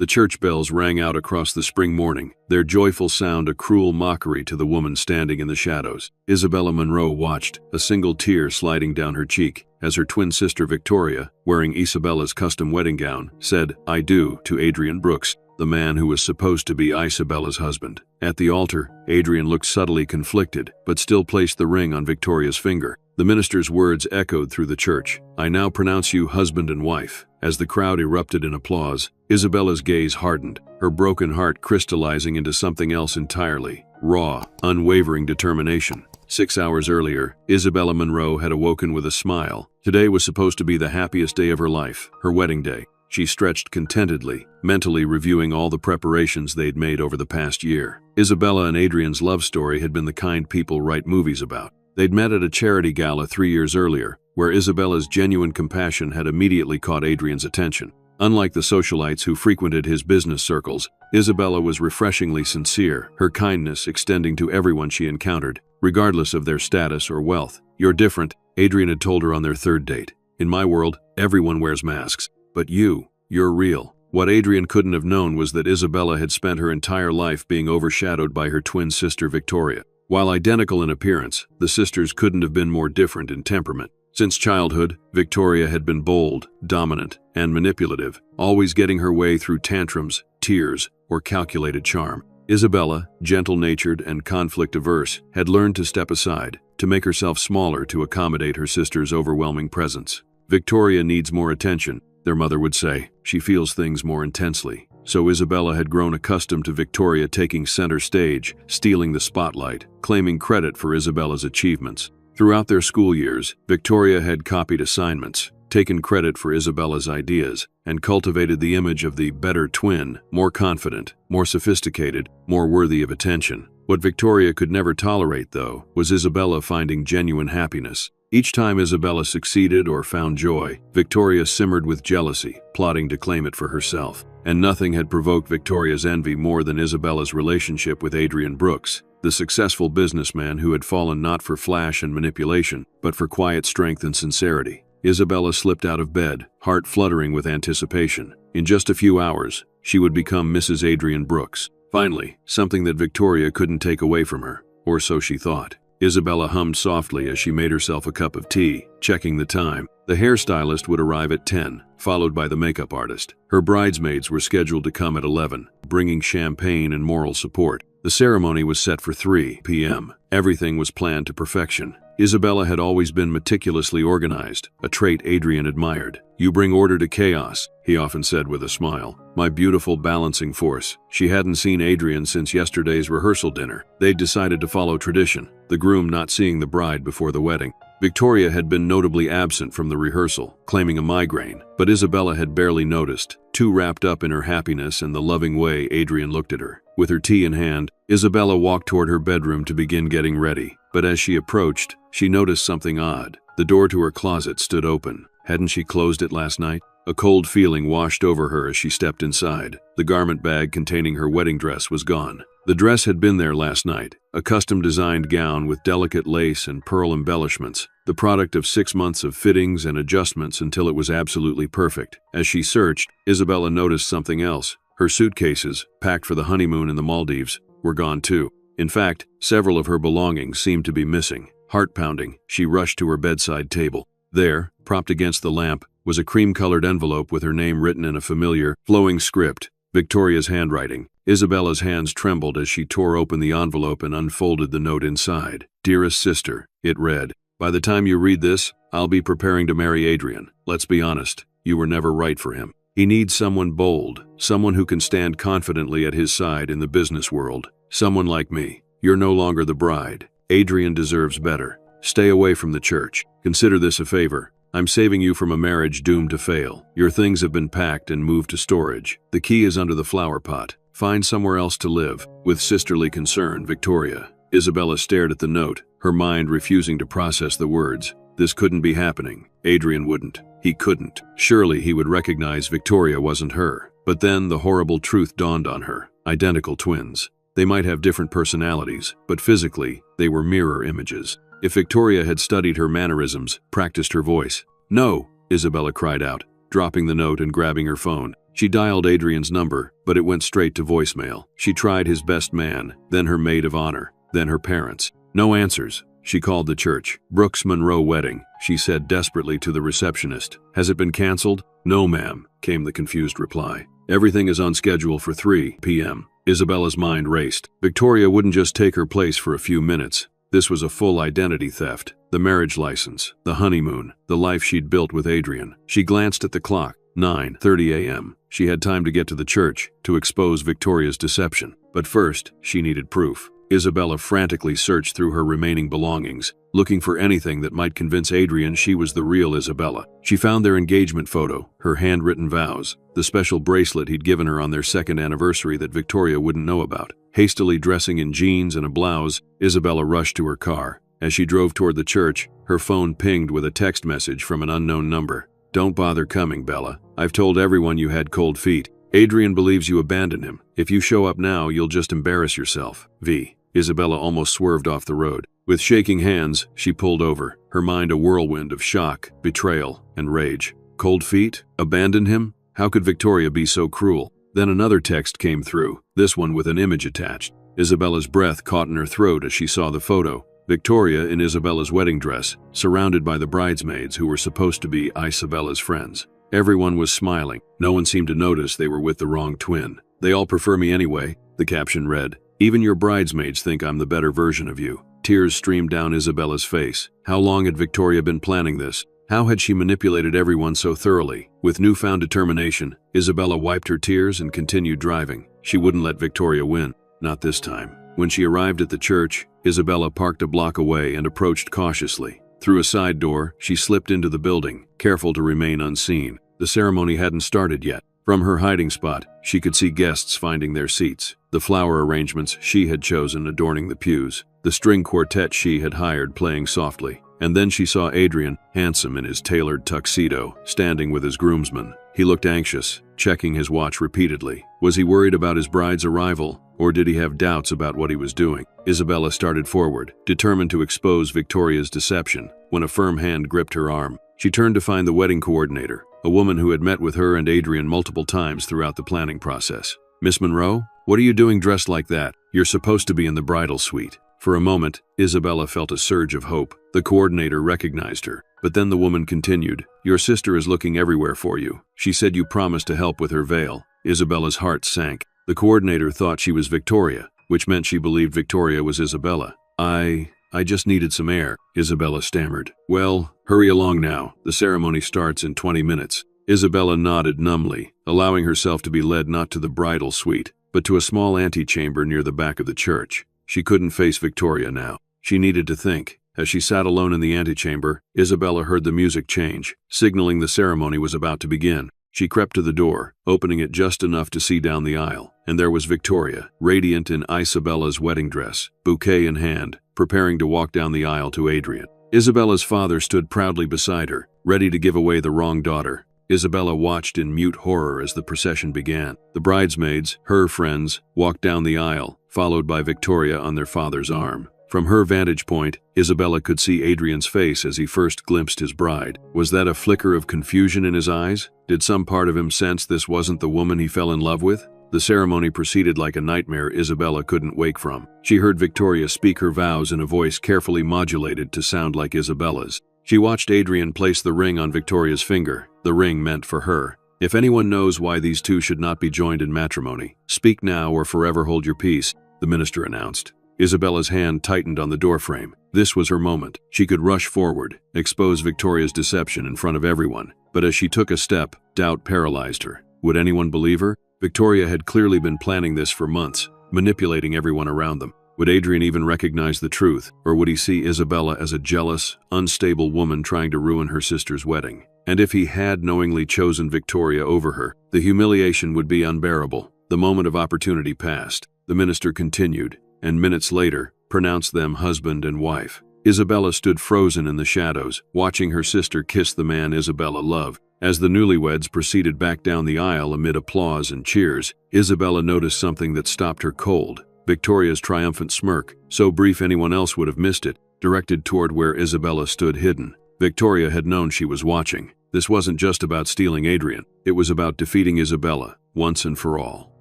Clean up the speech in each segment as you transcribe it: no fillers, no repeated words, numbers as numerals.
The church bells rang out across the spring morning, their joyful sound a cruel mockery to the woman standing in the shadows. Isabella Munro watched, a single tear sliding down her cheek, as her twin sister Victoria, wearing Isabella's custom wedding gown, said, "I do," to Adrian Brooks, the man who was supposed to be Isabella's husband. At the altar, Adrian looked subtly conflicted, but still placed the ring on Victoria's finger. The minister's words echoed through the church, "I now pronounce you husband and wife." As the crowd erupted in applause, Isabella's gaze hardened, her broken heart crystallizing into something else entirely: raw, unwavering determination. 6 hours earlier, Isabella Munro had awoken with a smile. Today was supposed to be the happiest day of her life, her wedding day. She stretched contentedly, mentally reviewing all the preparations they'd made over the past year. Isabella and Adrian's love story had been the kind people write movies about. They'd met at a charity gala 3 years earlier, where Isabella's genuine compassion had immediately caught Adrian's attention. Unlike the socialites who frequented his business circles, Isabella was refreshingly sincere, her kindness extending to everyone she encountered, regardless of their status or wealth. "You're different," Adrian had told her on their third date. "In my world, everyone wears masks. But you're real." What Adrian couldn't have known was that Isabella had spent her entire life being overshadowed by her twin sister Victoria. While identical in appearance, the sisters couldn't have been more different in temperament. Since childhood, Victoria had been bold, dominant, and manipulative, always getting her way through tantrums, tears, or calculated charm. Isabella, gentle-natured and conflict-averse, had learned to step aside, to make herself smaller to accommodate her sister's overwhelming presence. Victoria needs more attention, their mother would say. She feels things more intensely. So Isabella had grown accustomed to Victoria taking center stage, stealing the spotlight, claiming credit for Isabella's achievements. Throughout their school years, Victoria had copied assignments, taken credit for Isabella's ideas, and cultivated the image of the better twin, more confident, more sophisticated, more worthy of attention. What Victoria could never tolerate, though, was Isabella finding genuine happiness. Each time Isabella succeeded or found joy, Victoria simmered with jealousy, plotting to claim it for herself. And nothing had provoked Victoria's envy more than Isabella's relationship with Adrian Brooks, the successful businessman who had fallen not for flash and manipulation, but for quiet strength and sincerity. Isabella slipped out of bed, heart fluttering with anticipation. In just a few hours, she would become Mrs. Adrian Brooks. Finally, something that Victoria couldn't take away from her, or so she thought. Isabella hummed softly as she made herself a cup of tea, checking the time. The hairstylist would arrive at 10, followed by the makeup artist. Her bridesmaids were scheduled to come at 11, bringing champagne and moral support. The ceremony was set for 3 p.m. Everything was planned to perfection. Isabella had always been meticulously organized, a trait Adrian admired. "You bring order to chaos," he often said with a smile. "My beautiful balancing force." She hadn't seen Adrian since yesterday's rehearsal dinner. They'd decided to follow tradition, the groom not seeing the bride before the wedding. Victoria had been notably absent from the rehearsal, claiming a migraine, but Isabella had barely noticed, too wrapped up in her happiness and the loving way Adrian looked at her. With her tea in hand, Isabella walked toward her bedroom to begin getting ready. But as she approached, she noticed something odd. The door to her closet stood open. Hadn't she closed it last night? A cold feeling washed over her as she stepped inside. The garment bag containing her wedding dress was gone. The dress had been there last night, a custom-designed gown with delicate lace and pearl embellishments, the product of 6 months of fittings and adjustments until it was absolutely perfect. As she searched, Isabella noticed something else. Her suitcases, packed for the honeymoon in the Maldives, were gone too. In fact, several of her belongings seemed to be missing. Heart-pounding, she rushed to her bedside table. There, propped against the lamp, was a cream-colored envelope with her name written in a familiar, flowing script, Victoria's handwriting. Isabella's hands trembled as she tore open the envelope and unfolded the note inside. "Dearest sister," it read, "by the time you read this, I'll be preparing to marry Adrian. Let's be honest, you were never right for him. He needs someone bold, someone who can stand confidently at his side in the business world. Someone like me. You're no longer the bride. Adrian deserves better. Stay away from the church. Consider this a favor. I'm saving you from a marriage doomed to fail. Your things have been packed and moved to storage. The key is under the flower pot. Find somewhere else to live." With sisterly concern, Victoria. Isabella stared at the note, her mind refusing to process the words. This couldn't be happening. Adrian wouldn't. He couldn't. Surely he would recognize Victoria wasn't her. But then the horrible truth dawned on her. Identical twins. They might have different personalities, but physically, they were mirror images. If Victoria had studied her mannerisms, practiced her voice. "No!" Isabella cried out, dropping the note and grabbing her phone. She dialed Adrian's number, but it went straight to voicemail. She tried his best man, then her maid of honor, then her parents. No answers. She called the church. Brooks Monroe wedding, she said desperately to the receptionist. Has it been canceled? No, ma'am, came the confused reply. Everything is on schedule for 3 p.m. Isabella's mind raced. Victoria wouldn't just take her place for a few minutes. This was a full identity theft. The marriage license, the honeymoon, the life she'd built with Adrian. She glanced at the clock. 9:30 a.m. She had time to get to the church to expose Victoria's deception. But first, she needed proof. Isabella frantically searched through her remaining belongings, looking for anything that might convince Adrian she was the real Isabella. She found their engagement photo, her handwritten vows, the special bracelet he'd given her on their second anniversary that Victoria wouldn't know about. Hastily dressing in jeans and a blouse, Isabella rushed to her car. As she drove toward the church, her phone pinged with a text message from an unknown number. Don't bother coming, Bella. I've told everyone you had cold feet. Adrian believes you abandoned him. If you show up now, you'll just embarrass yourself. V. Isabella almost swerved off the road. With shaking hands, she pulled over, her mind a whirlwind of shock, betrayal, and rage. Cold feet? Abandoned him? How could Victoria be so cruel? Then another text came through, this one with an image attached. Isabella's breath caught in her throat as she saw the photo. Victoria in Isabella's wedding dress, surrounded by the bridesmaids who were supposed to be Isabella's friends. Everyone was smiling. No one seemed to notice they were with the wrong twin. They all prefer me anyway, the caption read. Even your bridesmaids think I'm the better version of you. Tears streamed down Isabella's face. How long had Victoria been planning this? How had she manipulated everyone so thoroughly? With newfound determination, Isabella wiped her tears and continued driving. She wouldn't let Victoria win. Not this time. When she arrived at the church, Isabella parked a block away and approached cautiously. Through a side door, she slipped into the building, careful to remain unseen. The ceremony hadn't started yet. From her hiding spot, she could see guests finding their seats, the flower arrangements she had chosen adorning the pews, the string quartet she had hired playing softly. And then she saw Adrian, handsome in his tailored tuxedo, standing with his groomsmen. He looked anxious, checking his watch repeatedly. Was he worried about his bride's arrival, or did he have doubts about what he was doing? Isabella started forward, determined to expose Victoria's deception, when a firm hand gripped her arm. She turned to find the wedding coordinator, a woman who had met with her and Adrian multiple times throughout the planning process. Miss Monroe, what are you doing dressed like that? You're supposed to be in the bridal suite. For a moment, Isabella felt a surge of hope. The coordinator recognized her, but then the woman continued, Your sister is looking everywhere for you. She said you promised to help with her veil. Isabella's heart sank. The coordinator thought she was Victoria, which meant she believed Victoria was Isabella. I just needed some air, Isabella stammered. Well, hurry along now. The ceremony starts in 20 minutes. Isabella nodded numbly, allowing herself to be led not to the bridal suite, but to a small antechamber near the back of the church. She couldn't face Victoria now. She needed to think. As she sat alone in the antechamber, Isabella heard the music change, signaling the ceremony was about to begin. She crept to the door, opening it just enough to see down the aisle, and there was Victoria, radiant in Isabella's wedding dress, bouquet in hand, preparing to walk down the aisle to Adrian. Isabella's father stood proudly beside her, ready to give away the wrong daughter. Isabella watched in mute horror as the procession began. The bridesmaids, her friends, walked down the aisle, followed by Victoria on their father's arm. From her vantage point, Isabella could see Adrian's face as he first glimpsed his bride. Was that a flicker of confusion in his eyes? Did some part of him sense this wasn't the woman he fell in love with? The ceremony proceeded like a nightmare Isabella couldn't wake from. She heard Victoria speak her vows in a voice carefully modulated to sound like Isabella's. She watched Adrian place the ring on Victoria's finger, the ring meant for her. If anyone knows why these two should not be joined in matrimony, speak now or forever hold your peace, the minister announced. Isabella's hand tightened on the doorframe. This was her moment. She could rush forward, expose Victoria's deception in front of everyone. But as she took a step, doubt paralyzed her. Would anyone believe her? Victoria had clearly been planning this for months, manipulating everyone around them. Would Adrian even recognize the truth, or would he see Isabella as a jealous, unstable woman trying to ruin her sister's wedding? And if he had knowingly chosen Victoria over her, the humiliation would be unbearable. The moment of opportunity passed. The minister continued, and minutes later, pronounced them husband and wife. Isabella stood frozen in the shadows, watching her sister kiss the man Isabella loved. As the newlyweds proceeded back down the aisle amid applause and cheers, Isabella noticed something that stopped her cold. Victoria's triumphant smirk, so brief anyone else would have missed it, directed toward where Isabella stood hidden. Victoria had known she was watching. This wasn't just about stealing Adrian. It was about defeating Isabella, once and for all.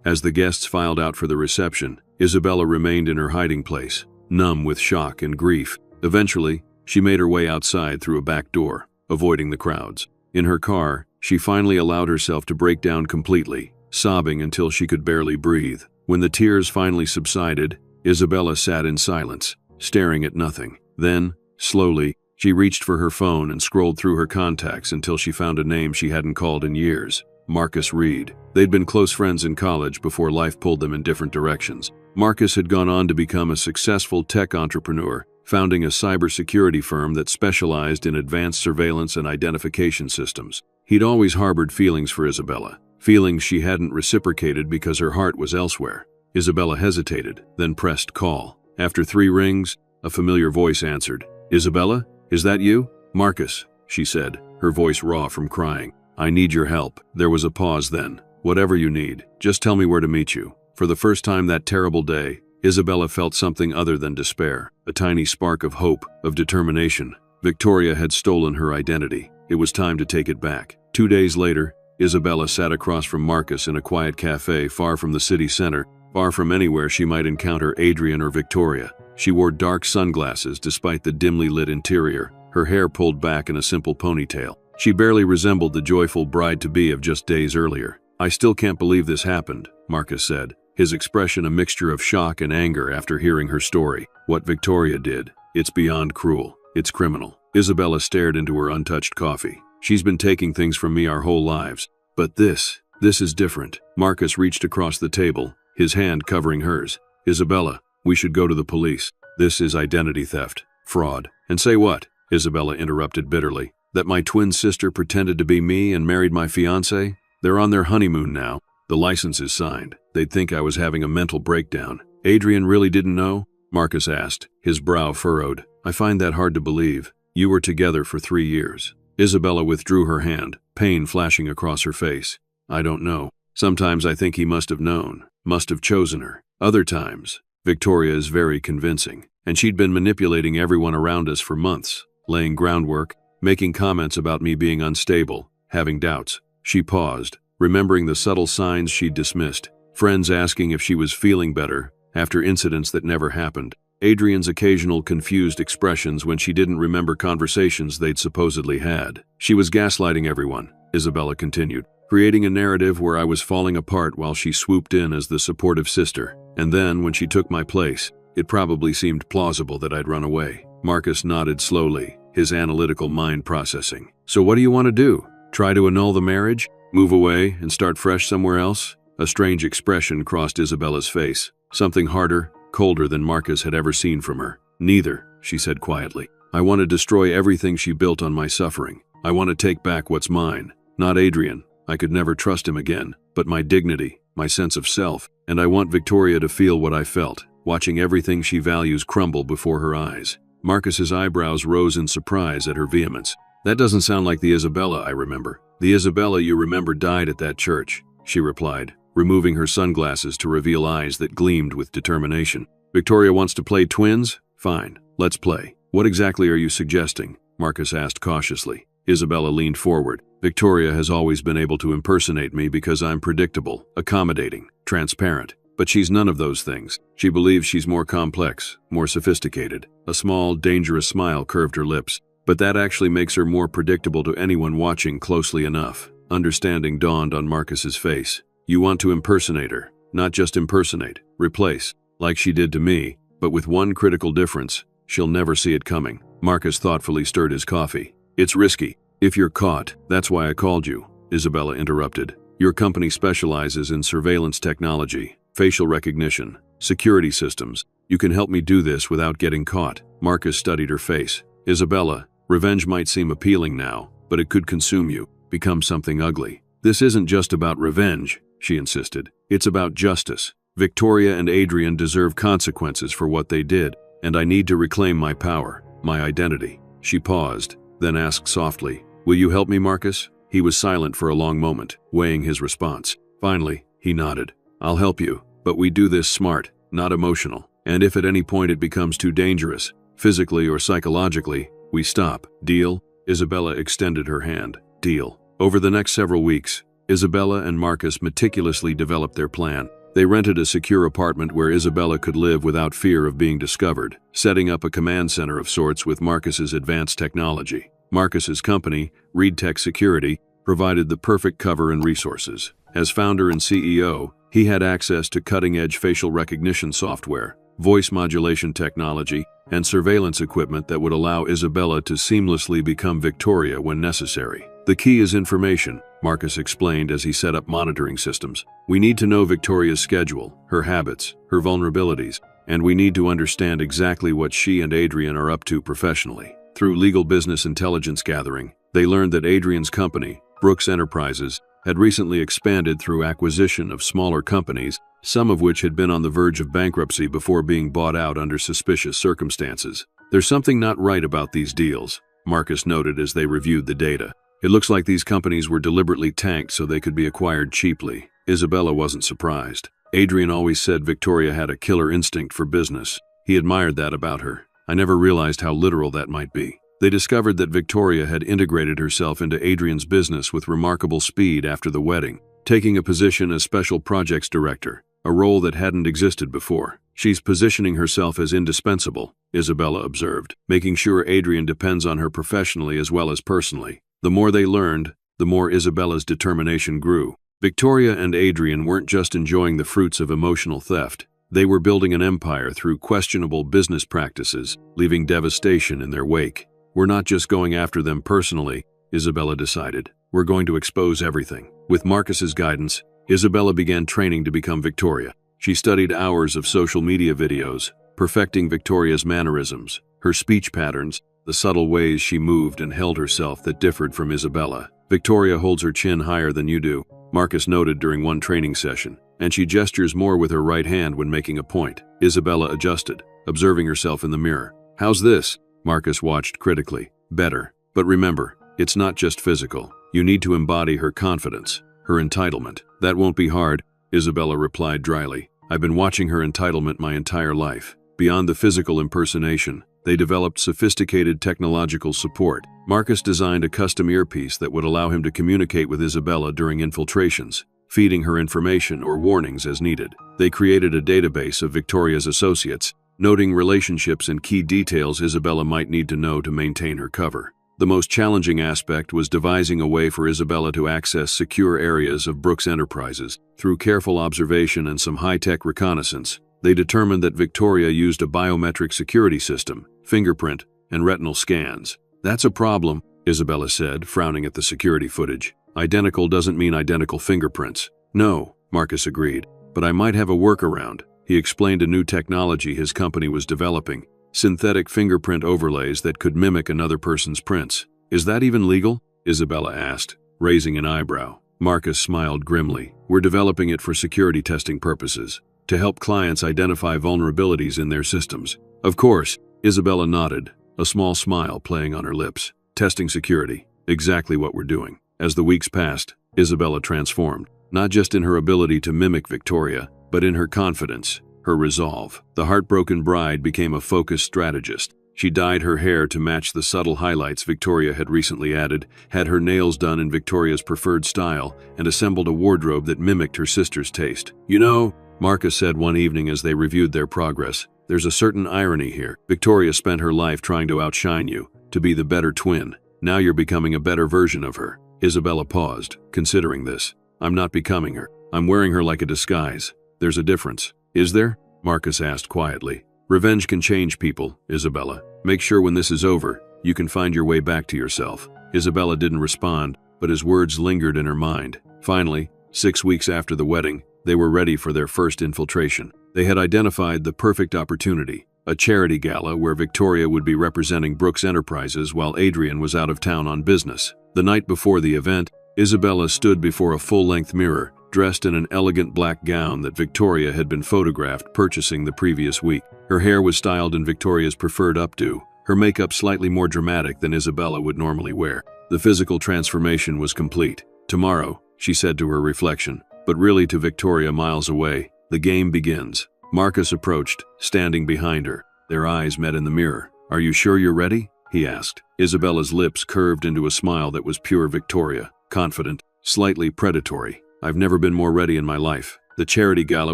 As the guests filed out for the reception, Isabella remained in her hiding place, numb with shock and grief. Eventually, she made her way outside through a back door, avoiding the crowds. In her car, she finally allowed herself to break down completely, sobbing until she could barely breathe. When the tears finally subsided, Isabella sat in silence, staring at nothing. Then, slowly, she reached for her phone and scrolled through her contacts until she found a name she hadn't called in years: Marcus Reed. They'd been close friends in college before life pulled them in different directions. Marcus had gone on to become a successful tech entrepreneur, founding a cybersecurity firm that specialized in advanced surveillance and identification systems. He'd always harbored feelings for Isabella, feelings she hadn't reciprocated because her heart was elsewhere. Isabella hesitated, then pressed call. After 3 rings, a familiar voice answered. "Isabella, is that you?" "Marcus," she said, her voice raw from crying. "I need your help." There was a pause then. "Whatever you need, just tell me where to meet you." For the first time that terrible day, Isabella felt something other than despair, a tiny spark of hope, of determination. Victoria had stolen her identity. It was time to take it back. 2 days later, Isabella sat across from Marcus in a quiet cafe far from the city center, far from anywhere she might encounter Adrian or Victoria. She wore dark sunglasses despite the dimly lit interior, her hair pulled back in a simple ponytail. She barely resembled the joyful bride-to-be of just days earlier. "I still can't believe this happened," Marcus said, his expression a mixture of shock and anger after hearing her story. "What Victoria did, it's beyond cruel. It's criminal." Isabella stared into her untouched coffee. "She's been taking things from me our whole lives. But this is different." Marcus reached across the table, his hand covering hers. "Isabella, we should go to the police. This is identity theft, fraud." "And say what?" Isabella interrupted bitterly. "That my twin sister pretended to be me and married my fiancé? They're on their honeymoon now. The license is signed. They'd think I was having a mental breakdown." "Adrian really didn't know?" Marcus asked, his brow furrowed. "I find that hard to believe. You were together for 3 years. Isabella withdrew her hand, pain flashing across her face. "I don't know. Sometimes I think he must have known, must have chosen her. Other times, Victoria is very convincing, and she'd been manipulating everyone around us for months, laying groundwork, making comments about me being unstable, having doubts." She paused, remembering the subtle signs she'd dismissed. Friends asking if she was feeling better, after incidents that never happened. Adrian's occasional confused expressions when she didn't remember conversations they'd supposedly had. "She was gaslighting everyone," Isabella continued, "creating a narrative where I was falling apart while she swooped in as the supportive sister. And then, when she took my place, it probably seemed plausible that I'd run away." Marcus nodded slowly, his analytical mind processing. "So what do you want to do? Try to annul the marriage? Move away and start fresh somewhere else?" A strange expression crossed Isabella's face, something harder, colder than Marcus had ever seen from her. "Neither," she said quietly. "I want to destroy everything she built on my suffering. I want to take back what's mine. Not Adrian. I could never trust him again. But my dignity, my sense of self. And I want Victoria to feel what I felt, watching everything she values crumble before her eyes." Marcus's eyebrows rose in surprise at her vehemence. "That doesn't sound like the Isabella I remember." "The Isabella you remember died at that church," she replied, removing her sunglasses to reveal eyes that gleamed with determination. "Victoria wants to play twins? Fine, let's play. What exactly are you suggesting?" Marcus asked cautiously. Isabella leaned forward. "Victoria has always been able to impersonate me because I'm predictable, accommodating, transparent. But she's none of those things. She believes she's more complex, more sophisticated." A small, dangerous smile curved her lips. "But that actually makes her more predictable to anyone watching closely enough." Understanding dawned on Marcus's face. "You want to impersonate her, not just impersonate, replace, like she did to me, but with one critical difference: she'll never see it coming." Marcus thoughtfully stirred his coffee. "It's risky. If you're caught, that's why I called you," Isabella interrupted. "Your company specializes in surveillance technology, facial recognition, security systems. You can help me do this without getting caught." Marcus studied her face. "Isabella, revenge might seem appealing now, but it could consume you, become something ugly. This isn't just about revenge," she insisted. "It's about justice. Victoria and Adrian deserve consequences for what they did, and I need to reclaim my power, my identity." She paused, then asked softly, "Will you help me, Marcus?" He was silent for a long moment, weighing his response. Finally, he nodded. "I'll help you, but we do this smart, not emotional. And if at any point it becomes too dangerous, physically or psychologically, we stop. Deal?" Isabella extended her hand. Deal. Over the next several weeks, Isabella and Marcus meticulously developed their plan. They rented a secure apartment where Isabella could live without fear of being discovered, setting up a command center of sorts with Marcus's advanced technology. Marcus's company, ReedTech Security, provided the perfect cover and resources. As founder and CEO, he had access to cutting-edge facial recognition software, voice modulation technology, and surveillance equipment that would allow Isabella to seamlessly become Victoria when necessary. The key is information, Marcus explained as he set up monitoring systems. We need to know Victoria's schedule, her habits, her vulnerabilities, and we need to understand exactly what she and Adrian are up to professionally. Through legal business intelligence gathering, they learned that Adrian's company, Brooks Enterprises, had recently expanded through acquisition of smaller companies, some of which had been on the verge of bankruptcy before being bought out under suspicious circumstances. There's something not right about these deals, Marcus noted as they reviewed the data. It looks like these companies were deliberately tanked so they could be acquired cheaply. Isabella wasn't surprised. Adrian always said Victoria had a killer instinct for business. He admired that about her. I never realized how literal that might be. They discovered that Victoria had integrated herself into Adrian's business with remarkable speed after the wedding, taking a position as Special Projects Director, a role that hadn't existed before. She's positioning herself as indispensable, Isabella observed, making sure Adrian depends on her professionally as well as personally. The more they learned, the more Isabella's determination grew. Victoria and Adrian weren't just enjoying the fruits of emotional theft. They were building an empire through questionable business practices, leaving devastation in their wake. We're not just going after them personally, Isabella decided. We're going to expose everything. With Marcus's guidance, Isabella began training to become Victoria. She studied hours of social media videos, perfecting Victoria's mannerisms, her speech patterns, the subtle ways she moved and held herself that differed from Isabella. Victoria holds her chin higher than you do, Marcus noted during one training session, and she gestures more with her right hand when making a point. Isabella adjusted, observing herself in the mirror. How's this? Marcus watched critically. Better. But remember, it's not just physical. You need to embody her confidence, her entitlement. That won't be hard, Isabella replied dryly. I've been watching her entitlement my entire life. Beyond the physical impersonation, they developed sophisticated technological support. Marcus designed a custom earpiece that would allow him to communicate with Isabella during infiltrations, feeding her information or warnings as needed. They created a database of Victoria's associates, noting relationships and key details Isabella might need to know to maintain her cover. The most challenging aspect was devising a way for Isabella to access secure areas of Brooks Enterprises. Through careful observation and some high-tech reconnaissance, they determined that Victoria used a biometric security system, fingerprint, and retinal scans. That's a problem, Isabella said, frowning at the security footage. Identical doesn't mean identical fingerprints. No, Marcus agreed, but I might have a workaround. He explained a new technology his company was developing, synthetic fingerprint overlays that could mimic another person's prints. Is that even legal? Isabella asked, raising an eyebrow. Marcus smiled grimly. We're developing it for security testing purposes, to help clients identify vulnerabilities in their systems. Of course, Isabella nodded, a small smile playing on her lips. Testing security, exactly what we're doing. As the weeks passed, Isabella transformed, not just in her ability to mimic Victoria, but in her confidence, her resolve. The heartbroken bride became a focused strategist. She dyed her hair to match the subtle highlights Victoria had recently added, had her nails done in Victoria's preferred style, and assembled a wardrobe that mimicked her sister's taste. You know, Marcus said one evening as they reviewed their progress, there's a certain irony here. Victoria spent her life trying to outshine you, to be the better twin. Now you're becoming a better version of her. Isabella paused, considering this. I'm not becoming her. I'm wearing her like a disguise. There's a difference. Is there? Marcus asked quietly. Revenge can change people, Isabella. Make sure when this is over, you can find your way back to yourself. Isabella didn't respond, but his words lingered in her mind. Finally, 6 weeks after the wedding, they were ready for their first infiltration. They had identified the perfect opportunity, a charity gala where Victoria would be representing Brooks Enterprises while Adrian was out of town on business. The night before the event, Isabella stood before a full-length mirror, dressed in an elegant black gown that Victoria had been photographed purchasing the previous week. Her hair was styled in Victoria's preferred updo, her makeup slightly more dramatic than Isabella would normally wear. The physical transformation was complete. Tomorrow, she said to her reflection, but really to Victoria miles away, the game begins. Marcus approached, standing behind her. Their eyes met in the mirror. Are you sure you're ready? he asked. Isabella's lips curved into a smile that was pure Victoria, confident, slightly predatory. I've never been more ready in my life. The charity gala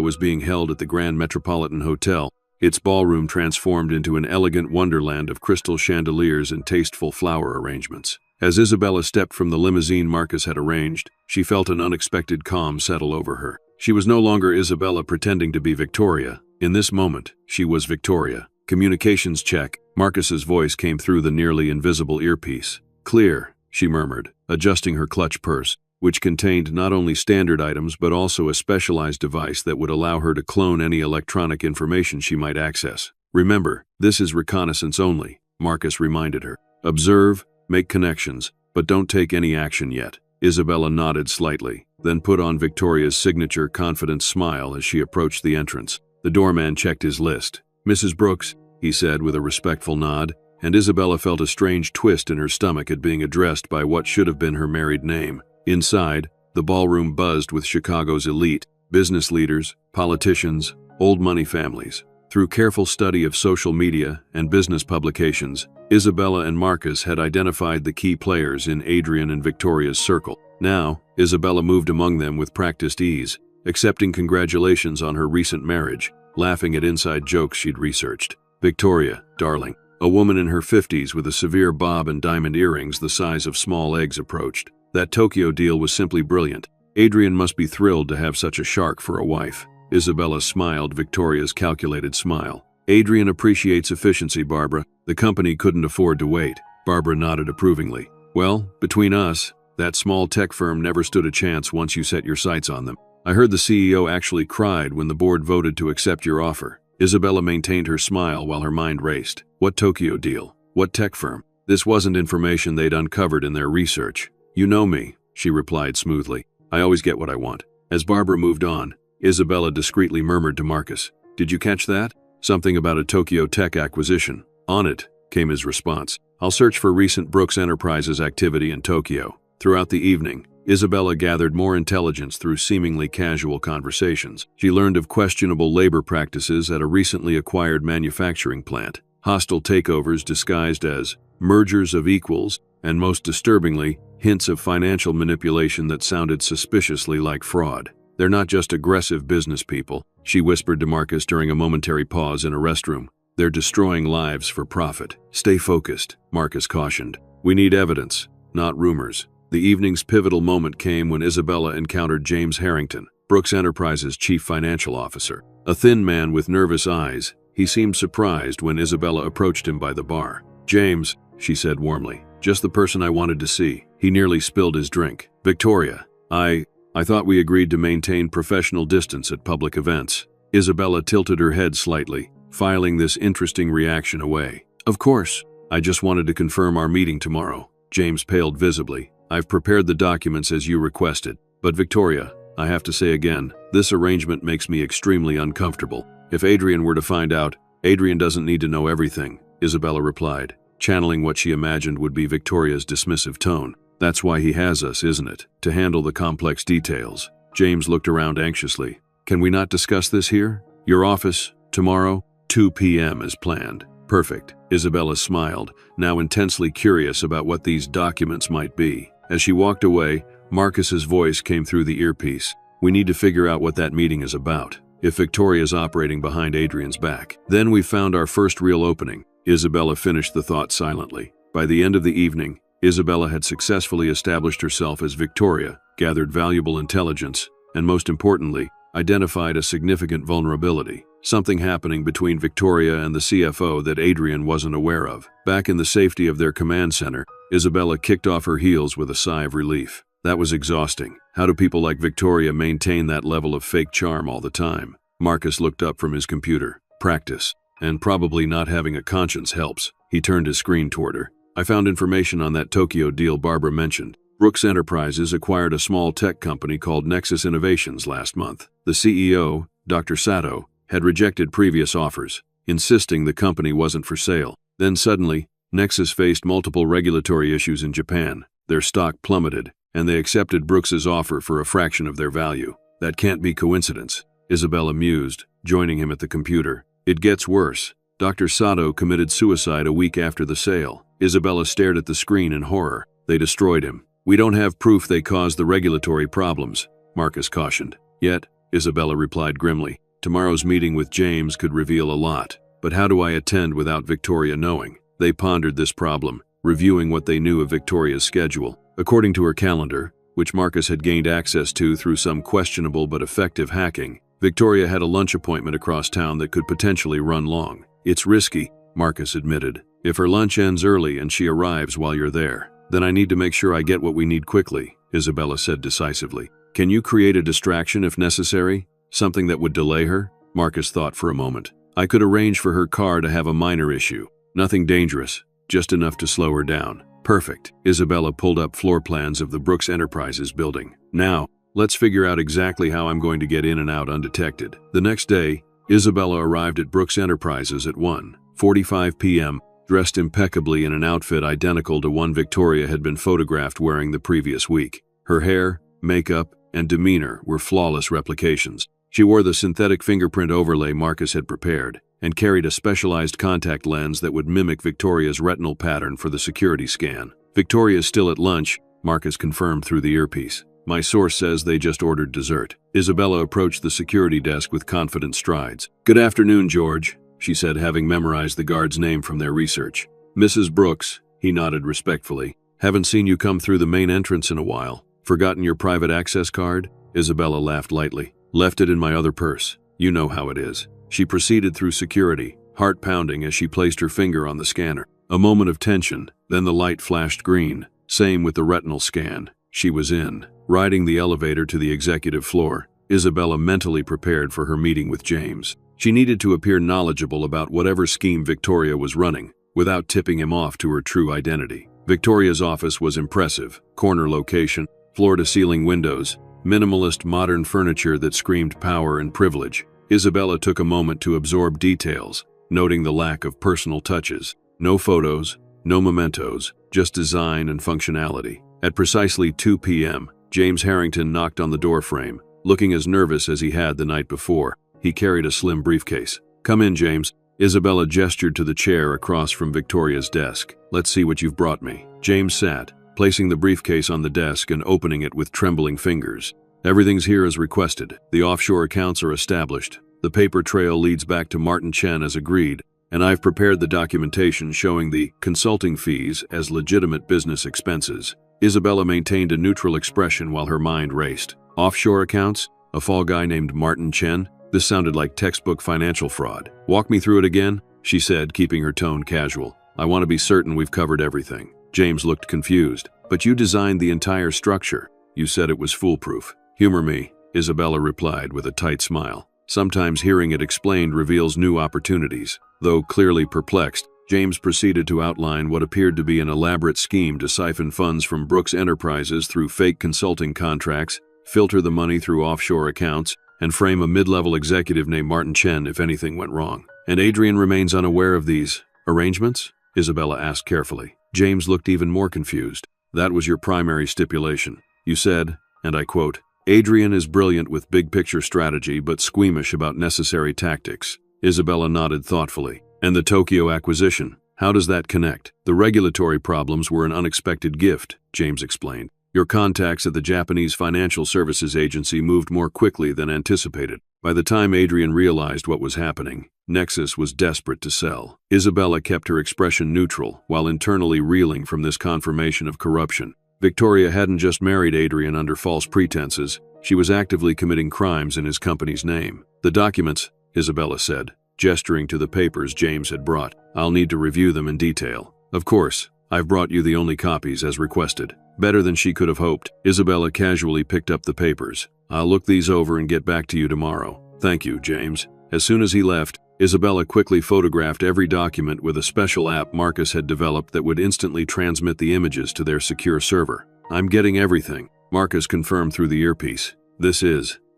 was being held at the Grand Metropolitan Hotel, its ballroom transformed into an elegant wonderland of crystal chandeliers and tasteful flower arrangements. As Isabella stepped from the limousine Marcus had arranged, she felt an unexpected calm settle over her. She was no longer Isabella pretending to be Victoria. In this moment, she was Victoria. Communications check. Marcus's voice came through the nearly invisible earpiece. Clear, she murmured, adjusting her clutch purse, which contained not only standard items but also a specialized device that would allow her to clone any electronic information she might access. Remember, this is reconnaissance only, Marcus reminded her. Observe, make connections, but don't take any action yet. Isabella nodded slightly, then put on Victoria's signature confident smile as she approached the entrance. The doorman checked his list. Mrs. Brooks, he said with a respectful nod, and Isabella felt a strange twist in her stomach at being addressed by what should have been her married name. Inside, the ballroom buzzed with Chicago's elite, business leaders, politicians, old money families. Through careful study of social media and business publications, Isabella and Marcus had identified the key players in Adrian and Victoria's circle. Now, Isabella moved among them with practiced ease, accepting congratulations on her recent marriage, laughing at inside jokes she'd researched. Victoria, darling, a woman in her 50s with a severe bob and diamond earrings the size of small eggs approached. That Tokyo deal was simply brilliant. Adrian must be thrilled to have such a shark for a wife. Isabella smiled Victoria's calculated smile. Adrian appreciates efficiency, Barbara. The company couldn't afford to wait. Barbara nodded approvingly. Well, between us, that small tech firm never stood a chance once you set your sights on them. I heard the CEO actually cried when the board voted to accept your offer. Isabella maintained her smile while her mind raced. What Tokyo deal? What tech firm? This wasn't information they'd uncovered in their research. You know me, she replied smoothly. I always get what I want. As Barbara moved on, Isabella discreetly murmured to Marcus, Did you catch that? Something about a Tokyo Tech acquisition. On it, came his response. I'll search for recent Brooks Enterprises activity in Tokyo. Throughout the evening, Isabella gathered more intelligence through seemingly casual conversations. She learned of questionable labor practices at a recently acquired manufacturing plant, hostile takeovers disguised as mergers of equals, and most disturbingly, hints of financial manipulation that sounded suspiciously like fraud. They're not just aggressive business people, she whispered to Marcus during a momentary pause in a restroom. They're destroying lives for profit. Stay focused, Marcus cautioned. We need evidence, not rumors. The evening's pivotal moment came when Isabella encountered James Harrington, Brooks Enterprises' chief financial officer. A thin man with nervous eyes, he seemed surprised when Isabella approached him by the bar. James, she said warmly, just the person I wanted to see. He nearly spilled his drink. Victoria, I thought we agreed to maintain professional distance at public events. Isabella tilted her head slightly, filing this interesting reaction away. Of course, I just wanted to confirm our meeting tomorrow. James paled visibly. I've prepared the documents as you requested. But Victoria, I have to say again, this arrangement makes me extremely uncomfortable. If Adrian were to find out, Adrian doesn't need to know everything, Isabella replied, channeling what she imagined would be Victoria's dismissive tone. That's why he has us, isn't it? To handle the complex details. James looked around anxiously. Can we not discuss this here? Your office, tomorrow, 2 p.m. as planned. Perfect. Isabella smiled, now intensely curious about what these documents might be. As she walked away, Marcus's voice came through the earpiece. We need to figure out what that meeting is about. If Victoria's operating behind Adrian's back. Then we found our first real opening. Isabella finished the thought silently. By the end of the evening, Isabella had successfully established herself as Victoria, gathered valuable intelligence, and most importantly, identified a significant vulnerability. Something happening between Victoria and the CFO that Adrian wasn't aware of. Back in the safety of their command center, Isabella kicked off her heels with a sigh of relief. That was exhausting. How do people like Victoria maintain that level of fake charm all the time? Marcus looked up from his computer. Practice. And probably not having a conscience helps. He turned his screen toward her. I found information on that Tokyo deal Barbara mentioned. Brooks Enterprises acquired a small tech company called Nexus Innovations last month. The CEO, Dr. Sato, had rejected previous offers, insisting the company wasn't for sale. Then suddenly, Nexus faced multiple regulatory issues in Japan. Their stock plummeted, and they accepted Brooks's offer for a fraction of their value. That can't be coincidence, Isabella mused, joining him at the computer. It gets worse. Dr. Sato committed suicide a week after the sale. Isabella stared at the screen in horror. They destroyed him. We don't have proof they caused the regulatory problems, Marcus cautioned. Yet, Isabella replied grimly, tomorrow's meeting with James could reveal a lot. But how do I attend without Victoria knowing? They pondered this problem, reviewing what they knew of Victoria's schedule. According to her calendar, which Marcus had gained access to through some questionable but effective hacking, Victoria had a lunch appointment across town that could potentially run long. It's risky, Marcus admitted. If her lunch ends early and she arrives while you're there, then I need to make sure I get what we need quickly, Isabella said decisively. Can you create a distraction if necessary? Something that would delay her? Marcus thought for a moment. I could arrange for her car to have a minor issue. Nothing dangerous, just enough to slow her down. Perfect. Isabella pulled up floor plans of the Brooks Enterprises building. Now, let's figure out exactly how I'm going to get in and out undetected. The next day, Isabella arrived at Brooks Enterprises at 1:45 p.m., dressed impeccably in an outfit identical to one Victoria had been photographed wearing the previous week. Her hair, makeup, and demeanor were flawless replications. She wore the synthetic fingerprint overlay Marcus had prepared, and carried a specialized contact lens that would mimic Victoria's retinal pattern for the security scan. Victoria's still at lunch, Marcus confirmed through the earpiece. My source says they just ordered dessert. Isabella approached the security desk with confident strides. Good afternoon, George, she said, having memorized the guard's name from their research. Mrs. Brooks, he nodded respectfully. Haven't seen you come through the main entrance in a while. Forgotten your private access card? Isabella laughed lightly. Left it in my other purse. You know how it is. She proceeded through security, heart pounding as she placed her finger on the scanner. A moment of tension, then the light flashed green. Same with the retinal scan. She was in. Riding the elevator to the executive floor, Isabella mentally prepared for her meeting with James. She needed to appear knowledgeable about whatever scheme Victoria was running, without tipping him off to her true identity. Victoria's office was impressive. Corner location, floor-to-ceiling windows, minimalist modern furniture that screamed power and privilege. Isabella took a moment to absorb details, noting the lack of personal touches. No photos, no mementos, just design and functionality. At precisely 2 p.m., James Harrington knocked on the doorframe, looking as nervous as he had the night before. He carried a slim briefcase. Come in, James. Isabella gestured to the chair across from Victoria's desk. Let's see what you've brought me. James sat, placing the briefcase on the desk and opening it with trembling fingers. Everything's here as requested. The offshore accounts are established. The paper trail leads back to Martin Chen as agreed, and I've prepared the documentation showing the consulting fees as legitimate business expenses. Isabella maintained a neutral expression while her mind raced. Offshore accounts? A fall guy named Martin Chen? This sounded like textbook financial fraud. Walk me through it again, she said, keeping her tone casual. I want to be certain we've covered everything. James looked confused. But you designed the entire structure. You said it was foolproof. Humor me, Isabella replied with a tight smile. Sometimes hearing it explained reveals new opportunities. Though clearly perplexed, James proceeded to outline what appeared to be an elaborate scheme to siphon funds from Brooks Enterprises through fake consulting contracts, filter the money through offshore accounts, and frame a mid-level executive named Martin Chen if anything went wrong. And Adrian remains unaware of these arrangements? Isabella asked carefully. James looked even more confused. That was your primary stipulation. You said, and I quote, Adrian is brilliant with big-picture strategy but squeamish about necessary tactics. Isabella nodded thoughtfully. And the Tokyo acquisition, how does that connect? The regulatory problems were an unexpected gift, James explained. Your contacts at the Japanese Financial Services Agency moved more quickly than anticipated. By the time Adrian realized what was happening, Nexus was desperate to sell. Isabella kept her expression neutral while internally reeling from this confirmation of corruption. Victoria hadn't just married Adrian under false pretenses. She was actively committing crimes in his company's name. The documents, Isabella said, gesturing to the papers James had brought. I'll need to review them in detail. Of course, I've brought you the only copies as requested. Better than she could have hoped. Isabella casually picked up the papers. I'll look these over and get back to you tomorrow. Thank you, James. As soon as he left, Isabella quickly photographed every document with a special app Marcus had developed that would instantly transmit the images to their secure server. I'm getting everything, Marcus confirmed through the earpiece.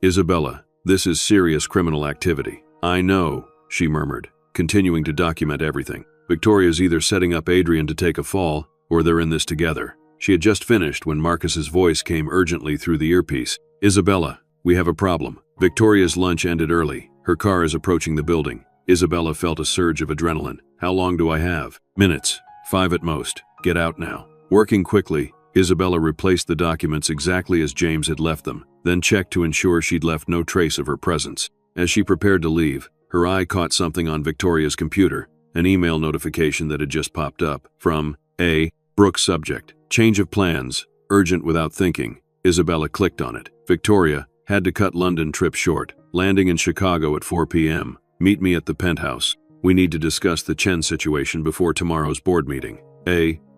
Isabella, this is serious criminal activity. I know, she murmured, continuing to document everything. Victoria's either setting up Adrian to take a fall, or they're in this together. She had just finished when Marcus's voice came urgently through the earpiece. Isabella, we have a problem. Victoria's lunch ended early. Her car is approaching the building. Isabella felt a surge of adrenaline. How long do I have? Minutes. 5 at most. Get out now. Working quickly, Isabella replaced the documents exactly as James had left them, then checked to ensure she'd left no trace of her presence. As she prepared to leave, her eye caught something on Victoria's computer, an email notification that had just popped up from A. Brooks. Subject: change of plans, urgent without thinking. Isabella clicked on it. Victoria had to cut London trip short, landing in Chicago at 4 p.m. Meet me at the penthouse. We need to discuss the Chen situation before tomorrow's board meeting.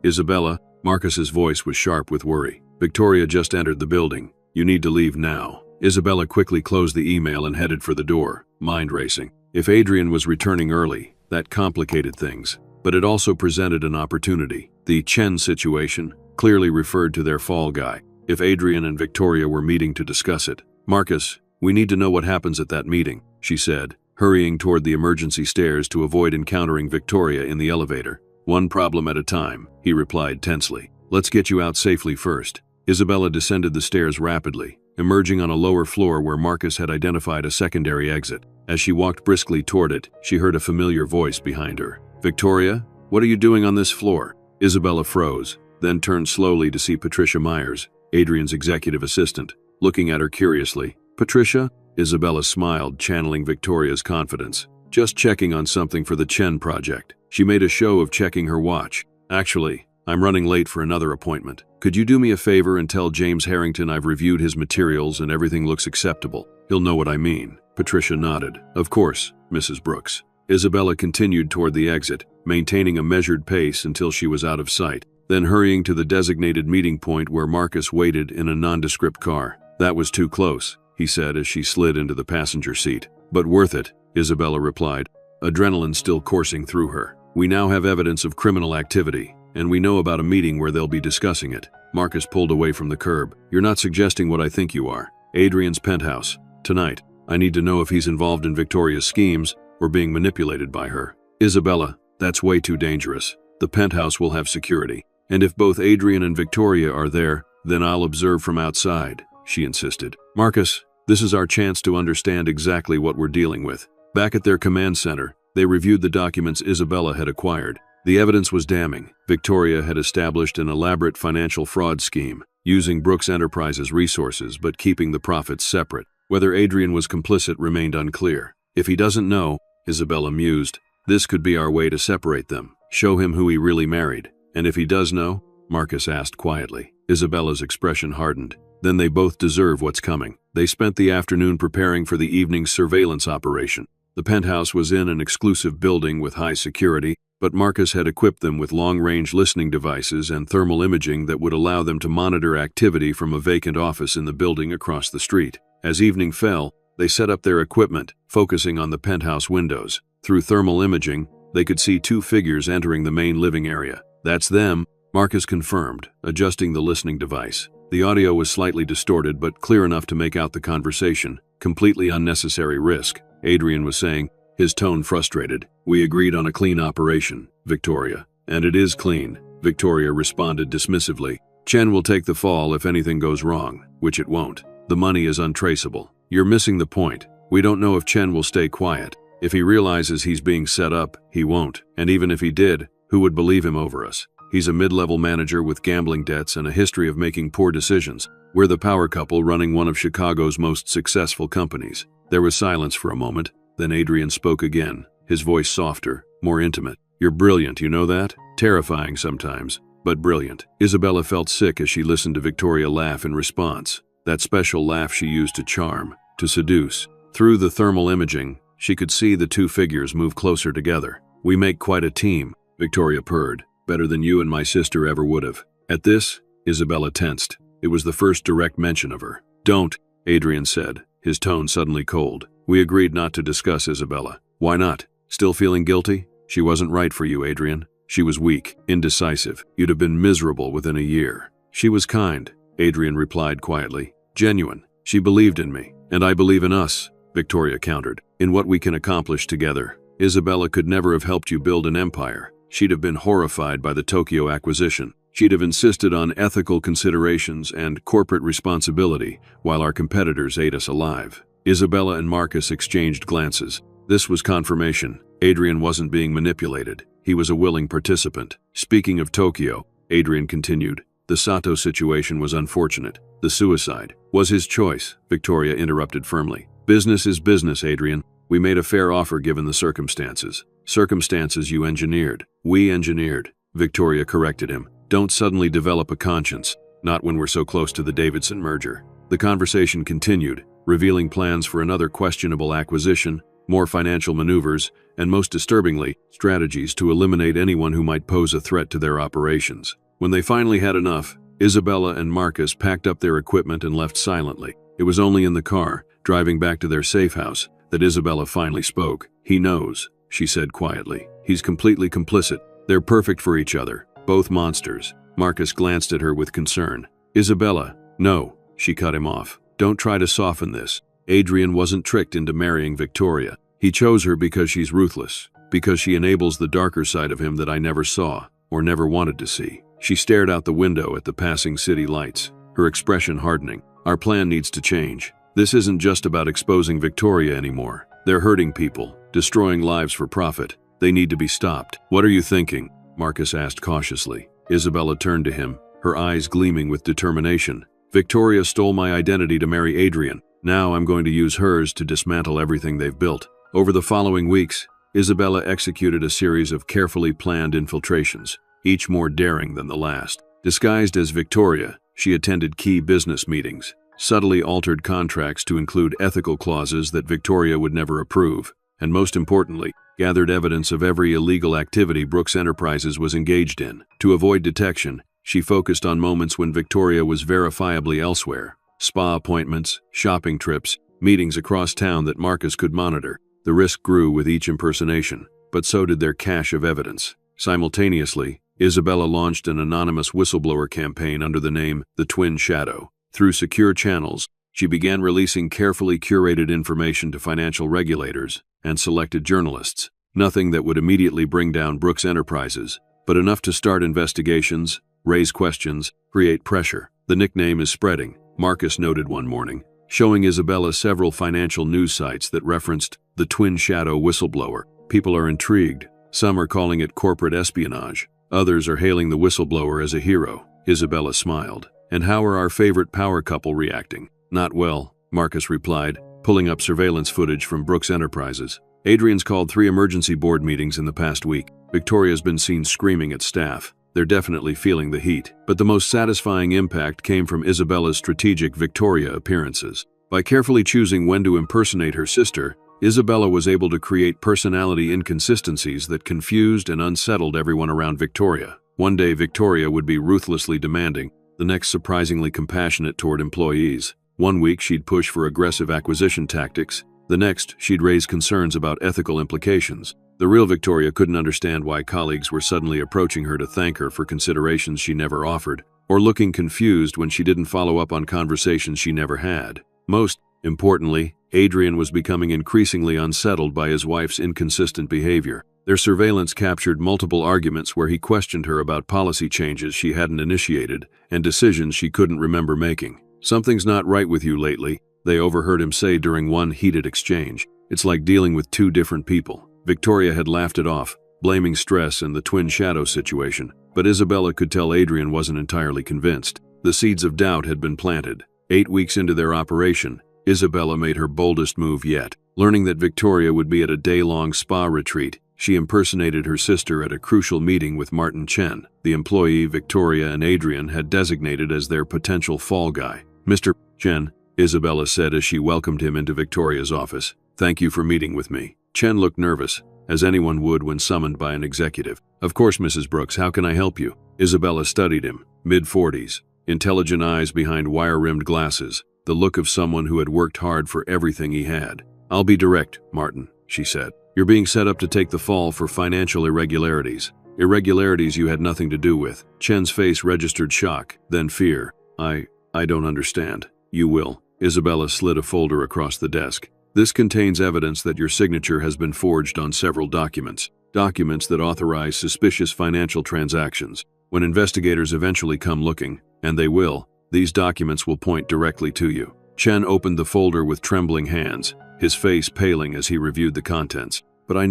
Isabella. Marcus's voice was sharp with worry. Victoria just entered the building. You need to leave now. Isabella quickly closed the email and headed for the door, mind racing. If Adrian was returning early, that complicated things. But it also presented an opportunity. The Chen situation clearly referred to their fall guy. If Adrian and Victoria were meeting to discuss it. Marcus, we need to know what happens at that meeting, she said, hurrying toward the emergency stairs to avoid encountering Victoria in the elevator. One problem at a time, he replied tensely. Let's get you out safely first. Isabella descended the stairs rapidly, emerging on a lower floor where Marcus had identified a secondary exit. As she walked briskly toward it, she heard a familiar voice behind her. Victoria, what are you doing on this floor? Isabella froze, then turned slowly to see Patricia Myers, Adrian's executive assistant, looking at her curiously. Patricia? Isabella smiled, channeling Victoria's confidence. Just checking on something for the Chen project. She made a show of checking her watch. Actually, I'm running late for another appointment. Could you do me a favor and tell James Harrington I've reviewed his materials and everything looks acceptable? He'll know what I mean. Patricia nodded. Of course, Mrs. Brooks. Isabella continued toward the exit, maintaining a measured pace until she was out of sight, then hurrying to the designated meeting point where Marcus waited in a nondescript car. That was too close, he said as she slid into the passenger seat. But worth it, Isabella replied, adrenaline still coursing through her. We now have evidence of criminal activity, and we know about a meeting where they'll be discussing it. Marcus pulled away from the curb. You're not suggesting what I think you are. Adrian's penthouse. Tonight. I need to know if he's involved in Victoria's schemes or being manipulated by her. Isabella, that's way too dangerous. The penthouse will have security. And if both Adrian and Victoria are there, then I'll observe from outside, she insisted. Marcus, this is our chance to understand exactly what we're dealing with. Back at their command center, they reviewed the documents Isabella had acquired. The evidence was damning. Victoria had established an elaborate financial fraud scheme, using Brooks Enterprises' resources but keeping the profits separate. Whether Adrian was complicit remained unclear. If he doesn't know, Isabella mused, this could be our way to separate them, show him who he really married. And if he does know? Marcus asked quietly. Isabella's expression hardened. Then they both deserve what's coming. They spent the afternoon preparing for the evening's surveillance operation. The penthouse was in an exclusive building with high security, but Marcus had equipped them with long-range listening devices and thermal imaging that would allow them to monitor activity from a vacant office in the building across the street. As evening fell, they set up their equipment, focusing on the penthouse windows. Through thermal imaging, they could see two figures entering the main living area. That's them, Marcus confirmed, adjusting the listening device. The audio was slightly distorted but clear enough to make out the conversation. Completely unnecessary risk, Adrian was saying, his tone frustrated. We agreed on a clean operation, Victoria. And it is clean, Victoria responded dismissively. Chen will take the fall if anything goes wrong, which it won't. The money is untraceable. You're missing the point. We don't know if Chen will stay quiet. If he realizes he's being set up, he won't. And even if he did, who would believe him over us? He's a mid-level manager with gambling debts and a history of making poor decisions. We're the power couple running one of Chicago's most successful companies. There was silence for a moment, then Adrian spoke again, his voice softer, more intimate. You're brilliant, you know that? Terrifying sometimes, but brilliant. Isabella felt sick as she listened to Victoria laugh in response. That special laugh she used to charm, to seduce. Through the thermal imaging, she could see the two figures move closer together. We make quite a team, Victoria purred. Better than you and my sister ever would have. At this, Isabella tensed. It was the first direct mention of her. Don't, Adrian said, his tone suddenly cold. We agreed not to discuss Isabella. Why not? Still feeling guilty? She wasn't right for you, Adrian. She was weak, indecisive. You'd have been miserable within a year. She was kind, Adrian replied quietly. Genuine. She believed in me. And I believe in us, Victoria countered. In what we can accomplish together. Isabella could never have helped you build an empire. She'd have been horrified by the Tokyo acquisition. She'd have insisted on ethical considerations and corporate responsibility, while our competitors ate us alive. Isabella and Marcus exchanged glances. This was confirmation. Adrian wasn't being manipulated. He was a willing participant. Speaking of Tokyo, Adrian continued, the Sato situation was unfortunate. The suicide was his choice, Victoria interrupted firmly. Business is business, Adrian. We made a fair offer given the circumstances. Circumstances you engineered. We engineered. Victoria corrected him. Don't suddenly develop a conscience, not when we're so close to the Davidson merger. The conversation continued, revealing plans for another questionable acquisition, more financial maneuvers, and most disturbingly, strategies to eliminate anyone who might pose a threat to their operations. When they finally had enough, Isabella and Marcus packed up their equipment and left silently. It was only in the car, driving back to their safe house, that Isabella finally spoke. He knows, she said quietly. He's completely complicit. They're perfect for each other, both monsters. Marcus glanced at her with concern. Isabella, no, she cut him off. Don't try to soften this. Adrian wasn't tricked into marrying Victoria. He chose her because she's ruthless, because she enables the darker side of him that I never saw, or never wanted to see. She stared out the window at the passing city lights, her expression hardening. Our plan needs to change. This isn't just about exposing Victoria anymore. They're hurting people, destroying lives for profit. They need to be stopped. What are you thinking? Marcus asked cautiously. Isabella turned to him, her eyes gleaming with determination. Victoria stole my identity to marry Adrian. Now I'm going to use hers to dismantle everything they've built. Over the following weeks, Isabella executed a series of carefully planned infiltrations, each more daring than the last. Disguised as Victoria, she attended key business meetings, subtly altered contracts to include ethical clauses that Victoria would never approve, and most importantly, gathered evidence of every illegal activity Brooks Enterprises was engaged in. To avoid detection, she focused on moments when Victoria was verifiably elsewhere. Spa appointments, shopping trips, meetings across town that Marcus could monitor. The risk grew with each impersonation, but so did their cache of evidence. Simultaneously, Isabella launched an anonymous whistleblower campaign under the name The Twin Shadow. Through secure channels, she began releasing carefully curated information to financial regulators and selected journalists. Nothing that would immediately bring down Brooks Enterprises, but enough to start investigations, raise questions, create pressure. The nickname is spreading, Marcus noted one morning, showing Isabella several financial news sites that referenced the Twin Shadow whistleblower. People are intrigued. Some are calling it corporate espionage. Others are hailing the whistleblower as a hero. Isabella smiled. And how are our favorite power couple reacting? Not well, Marcus replied, pulling up surveillance footage from Brooks Enterprises. Adrian's called 3 emergency board meetings in the past week. Victoria's been seen screaming at staff. They're definitely feeling the heat. But the most satisfying impact came from Isabella's strategic Victoria appearances. By carefully choosing when to impersonate her sister, Isabella was able to create personality inconsistencies that confused and unsettled everyone around Victoria. One day Victoria would be ruthlessly demanding, the next surprisingly compassionate toward employees. One week she'd push for aggressive acquisition tactics. The next, she'd raise concerns about ethical implications. The real Victoria couldn't understand why colleagues were suddenly approaching her to thank her for considerations she never offered, or looking confused when she didn't follow up on conversations she never had. Most importantly, Adrian was becoming increasingly unsettled by his wife's inconsistent behavior. Their surveillance captured multiple arguments where he questioned her about policy changes she hadn't initiated and decisions she couldn't remember making. Something's not right with you lately, they overheard him say during one heated exchange. It's like dealing with 2 different people. Victoria had laughed it off, blaming stress and the Twin Shadow situation, but Isabella could tell Adrian wasn't entirely convinced. The seeds of doubt had been planted. 8 weeks into their operation, Isabella made her boldest move yet. Learning that Victoria would be at a day-long spa retreat, she impersonated her sister at a crucial meeting with Martin Chen, the employee Victoria and Adrian had designated as their potential fall guy. Mr. Chen, Isabella said as she welcomed him into Victoria's office. Thank you for meeting with me. Chen looked nervous, as anyone would when summoned by an executive. Of course, Mrs. Brooks, how can I help you? Isabella studied him, mid-40s, intelligent eyes behind wire-rimmed glasses, the look of someone who had worked hard for everything he had. I'll be direct, Martin, she said. You're being set up to take the fall for financial irregularities. Irregularities you had nothing to do with. Chen's face registered shock, then fear. I don't understand. You will. Isabella slid a folder across the desk. This contains evidence that your signature has been forged on several documents. Documents that authorize suspicious financial transactions. When investigators eventually come looking, and they will, these documents will point directly to you. Chen opened the folder with trembling hands, his face paling as he reviewed the contents. But I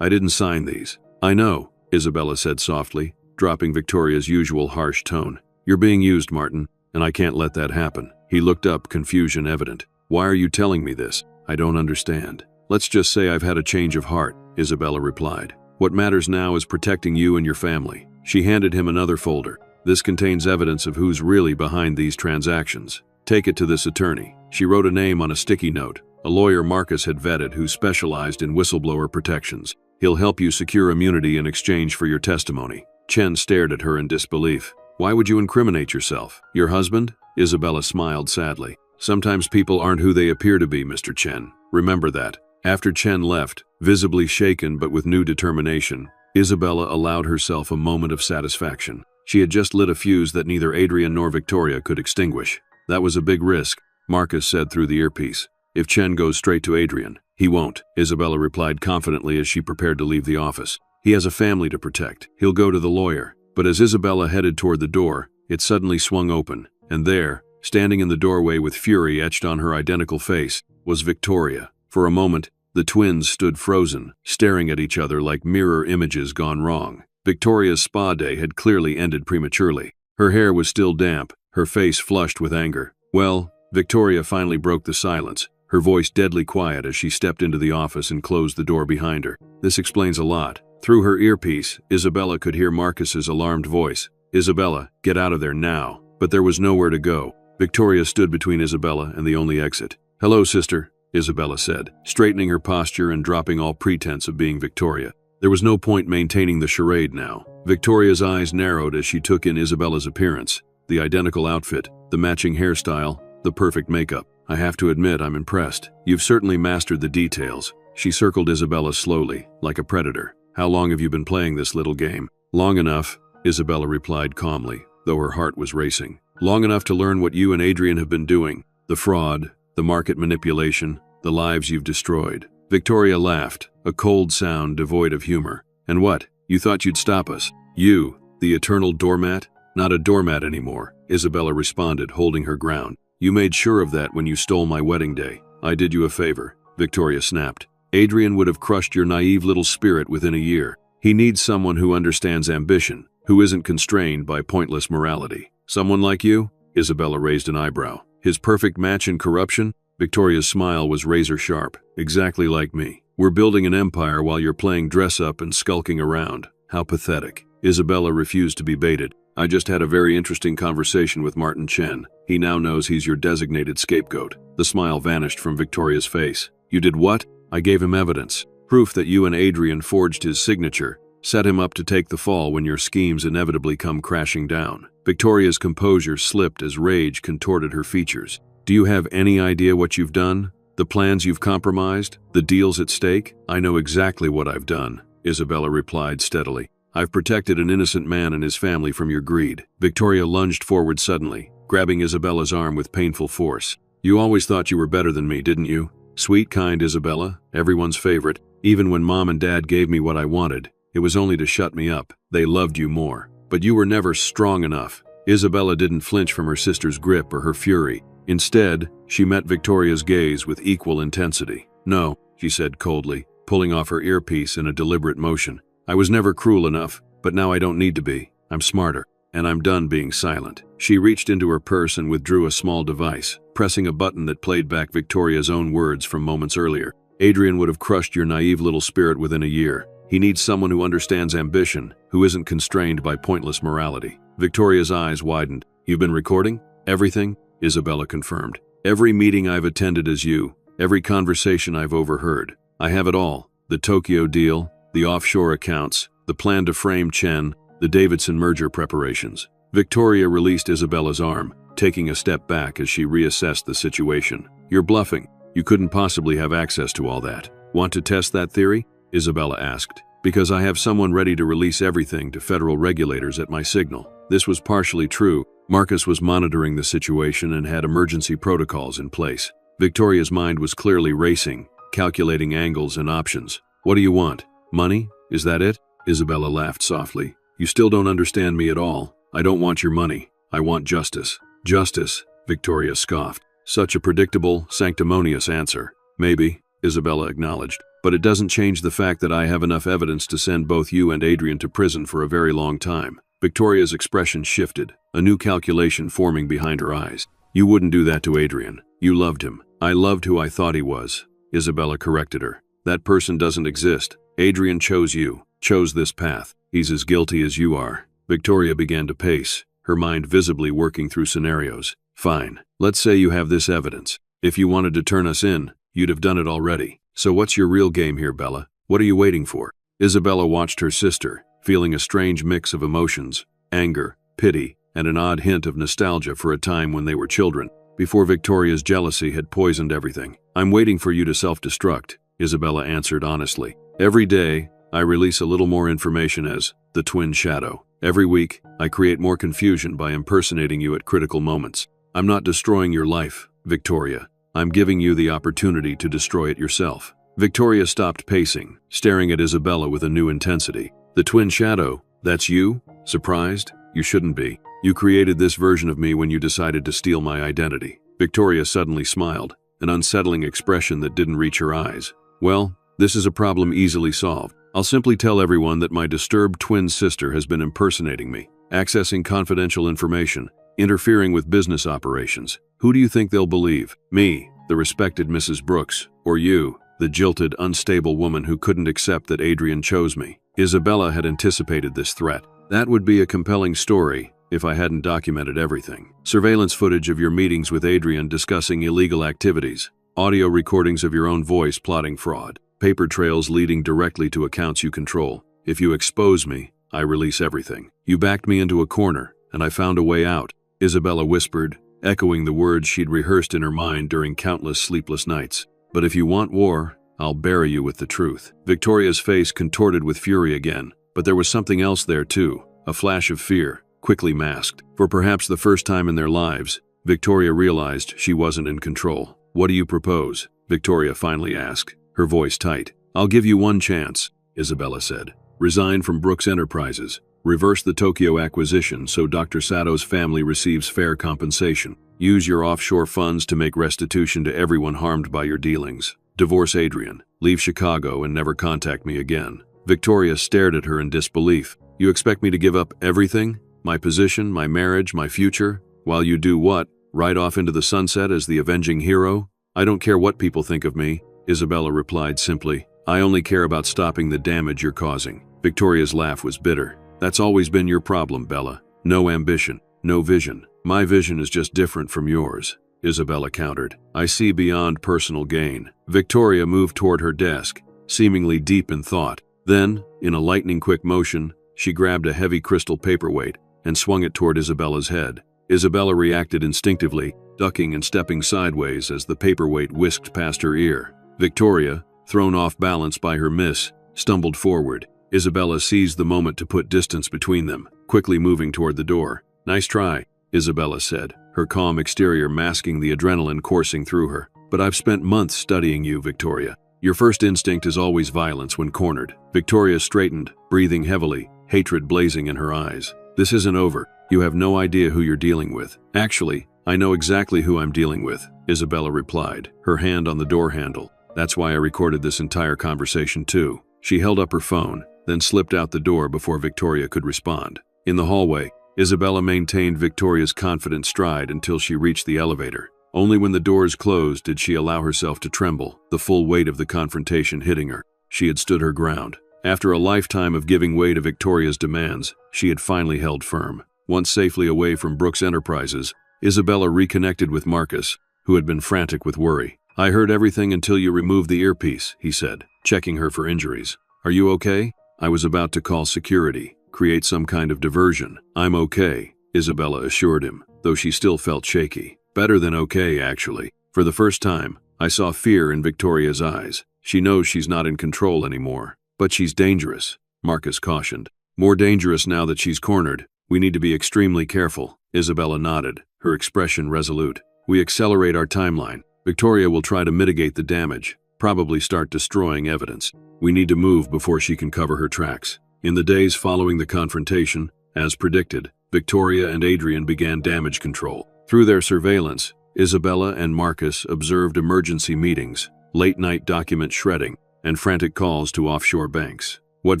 didn't sign these. I know, Isabella said softly, dropping Victoria's usual harsh tone. You're being used, Martin, and I can't let that happen. He looked up, confusion evident. Why are you telling me this? I don't understand. Let's just say I've had a change of heart, Isabella replied. What matters now is protecting you and your family. She handed him another folder. This contains evidence of who's really behind these transactions. Take it to this attorney. She wrote a name on a sticky note, a lawyer Marcus had vetted who specialized in whistleblower protections. He'll help you secure immunity in exchange for your testimony. Chen stared at her in disbelief. Why would you incriminate yourself? Your husband? Isabella smiled sadly. Sometimes people aren't who they appear to be, Mr. Chen. Remember that. After Chen left, visibly shaken but with new determination, Isabella allowed herself a moment of satisfaction. She had just lit a fuse that neither Adrian nor Victoria could extinguish. That was a big risk, Marcus said through the earpiece. If Chen goes straight to Adrian, he won't, Isabella replied confidently as she prepared to leave the office. He has a family to protect. He'll go to the lawyer. But as Isabella headed toward the door, it suddenly swung open, and there, standing in the doorway with fury etched on her identical face, was Victoria. For a moment, the twins stood frozen, staring at each other like mirror images gone wrong. Victoria's spa day had clearly ended prematurely. Her hair was still damp, her face flushed with anger. Well, Victoria finally broke the silence, her voice deadly quiet as she stepped into the office and closed the door behind her. This explains a lot. Through her earpiece, Isabella could hear Marcus's alarmed voice. Isabella, get out of there now. But there was nowhere to go. Victoria stood between Isabella and the only exit. Hello, sister, Isabella said, straightening her posture and dropping all pretense of being Victoria. There was no point maintaining the charade now. Victoria's eyes narrowed as she took in Isabella's appearance, the identical outfit, the matching hairstyle, the perfect makeup. I have to admit I'm impressed. You've certainly mastered the details. She circled Isabella slowly, like a predator. How long have you been playing this little game? Long enough, Isabella replied calmly, though her heart was racing. Long enough to learn what you and Adrian have been doing. The fraud, the market manipulation, the lives you've destroyed. Victoria laughed, a cold sound devoid of humor. And what? You thought you'd stop us? You, the eternal doormat? Not a doormat anymore, Isabella responded, holding her ground. You made sure of that when you stole my wedding day. I did you a favor, Victoria snapped. Adrian would have crushed your naive little spirit within a year. He needs someone who understands ambition, who isn't constrained by pointless morality. Someone like you? Isabella raised an eyebrow. His perfect match in corruption? Victoria's smile was razor sharp. Exactly like me. We're building an empire while you're playing dress-up and skulking around. How pathetic. Isabella refused to be baited. I just had a very interesting conversation with Martin Chen. He now knows he's your designated scapegoat. The smile vanished from Victoria's face. You did what? I gave him evidence. Proof that you and Adrian forged his signature. Set him up to take the fall when your schemes inevitably come crashing down. Victoria's composure slipped as rage contorted her features. Do you have any idea what you've done? The plans you've compromised? The deals at stake? I know exactly what I've done, Isabella replied steadily. I've protected an innocent man and his family from your greed. Victoria lunged forward suddenly, grabbing Isabella's arm with painful force. You always thought you were better than me, didn't you? Sweet, kind Isabella, everyone's favorite. Even when Mom and Dad gave me what I wanted, it was only to shut me up. They loved you more. But you were never strong enough. Isabella didn't flinch from her sister's grip or her fury. Instead, she met Victoria's gaze with equal intensity. No, she said coldly, pulling off her earpiece in a deliberate motion. I was never cruel enough, but now I don't need to be. I'm smarter, and I'm done being silent. She reached into her purse and withdrew a small device, pressing a button that played back Victoria's own words from moments earlier. Adrian would have crushed your naive little spirit within a year. He needs someone who understands ambition, who isn't constrained by pointless morality. Victoria's eyes widened. You've been recording? Everything? Isabella confirmed. Every meeting I've attended as you, every conversation I've overheard. I have it all. The Tokyo deal, the offshore accounts, the plan to frame Chen, the Davidson merger preparations. Victoria released Isabella's arm, taking a step back as she reassessed the situation. You're bluffing. You couldn't possibly have access to all that. Want to test that theory? Isabella asked. Because I have someone ready to release everything to federal regulators at my signal. This was partially true. Marcus was monitoring the situation and had emergency protocols in place. Victoria's mind was clearly racing, calculating angles and options. What do you want? Money? Is that it? Isabella laughed softly. You still don't understand me at all. I don't want your money. I want justice. Justice, Victoria scoffed. Such a predictable, sanctimonious answer. Maybe, Isabella acknowledged, but it doesn't change the fact that I have enough evidence to send both you and Adrian to prison for a very long time. Victoria's expression shifted, a new calculation forming behind her eyes. You wouldn't do that to Adrian. You loved him. I loved who I thought he was, Isabella corrected her. That person doesn't exist. Adrian chose you, chose this path. He's as guilty as you are. Victoria began to pace, her mind visibly working through scenarios. Fine, let's say you have this evidence. If you wanted to turn us in, you'd have done it already. So what's your real game here, Bella? What are you waiting for? Isabella watched her sister, feeling a strange mix of emotions, anger, pity, and an odd hint of nostalgia for a time when they were children, before Victoria's jealousy had poisoned everything. I'm waiting for you to self-destruct, Isabella answered honestly. Every day, I release a little more information as the twin shadow. Every week, I create more confusion by impersonating you at critical moments. I'm not destroying your life, Victoria. I'm giving you the opportunity to destroy it yourself. Victoria stopped pacing, staring at Isabella with a new intensity. The twin shadow, that's you? Surprised? You shouldn't be. You created this version of me when you decided to steal my identity. Victoria suddenly smiled, an unsettling expression that didn't reach her eyes. Well, this is a problem easily solved. I'll simply tell everyone that my disturbed twin sister has been impersonating me, accessing confidential information, interfering with business operations. Who do you think they'll believe? Me, the respected Mrs. Brooks, or you, the jilted, unstable woman who couldn't accept that Adrian chose me? Isabella had anticipated this threat. That would be a compelling story if I hadn't documented everything. Surveillance footage of your meetings with Adrian discussing illegal activities, audio recordings of your own voice plotting fraud, paper trails leading directly to accounts you control. If you expose me, I release everything. You backed me into a corner, and I found a way out, Isabella whispered, echoing the words she'd rehearsed in her mind during countless sleepless nights. But if you want war, I'll bury you with the truth. Victoria's face contorted with fury again, but there was something else there too, a flash of fear, quickly masked. For perhaps the first time in their lives, Victoria realized she wasn't in control. What do you propose? Victoria finally asked, her voice tight. I'll give you one chance, Isabella said. Resign from Brooks Enterprises. Reverse the Tokyo acquisition so Dr. Sato's family receives fair compensation. Use your offshore funds to make restitution to everyone harmed by your dealings. Divorce Adrian. Leave Chicago and never contact me again. Victoria stared at her in disbelief. You expect me to give up everything? My position, my marriage, my future? While you do what? Ride off into the sunset as the avenging hero? I don't care what people think of me, Isabella replied simply. I only care about stopping the damage you're causing. Victoria's laugh was bitter. That's always been your problem, Bella. No ambition, no vision. My vision is just different from yours, Isabella countered. I see beyond personal gain. Victoria moved toward her desk, seemingly deep in thought. Then, in a lightning-quick motion, she grabbed a heavy crystal paperweight and swung it toward Isabella's head. Isabella reacted instinctively, ducking and stepping sideways as the paperweight whisked past her ear. Victoria, thrown off balance by her miss, stumbled forward. Isabella seized the moment to put distance between them, quickly moving toward the door. Nice try, Isabella said, her calm exterior masking the adrenaline coursing through her. But I've spent months studying you, Victoria. Your first instinct is always violence when cornered. Victoria straightened, breathing heavily, hatred blazing in her eyes. This isn't over. You have no idea who you're dealing with. Actually, I know exactly who I'm dealing with, Isabella replied, her hand on the door handle. That's why I recorded this entire conversation too. She held up her phone, then slipped out the door before Victoria could respond. In the hallway, Isabella maintained Victoria's confident stride until she reached the elevator. Only when the doors closed did she allow herself to tremble, the full weight of the confrontation hitting her. She had stood her ground. After a lifetime of giving way to Victoria's demands, she had finally held firm. Once safely away from Brooks Enterprises, Isabella reconnected with Marcus, who had been frantic with worry. I heard everything until you removed the earpiece, he said, checking her for injuries. Are you okay? I was about to call security, create some kind of diversion. I'm okay, Isabella assured him, though she still felt shaky. Better than okay, actually. For the first time, I saw fear in Victoria's eyes. She knows she's not in control anymore. But she's dangerous, Marcus cautioned. More dangerous now that she's cornered. We need to be extremely careful. Isabella nodded, her expression resolute. We accelerate our timeline. Victoria will try to mitigate the damage, probably start destroying evidence. We need to move before she can cover her tracks. In the days following the confrontation, as predicted, Victoria and Adrian began damage control. Through their surveillance, Isabella and Marcus observed emergency meetings, late-night document shredding, and frantic calls to offshore banks. What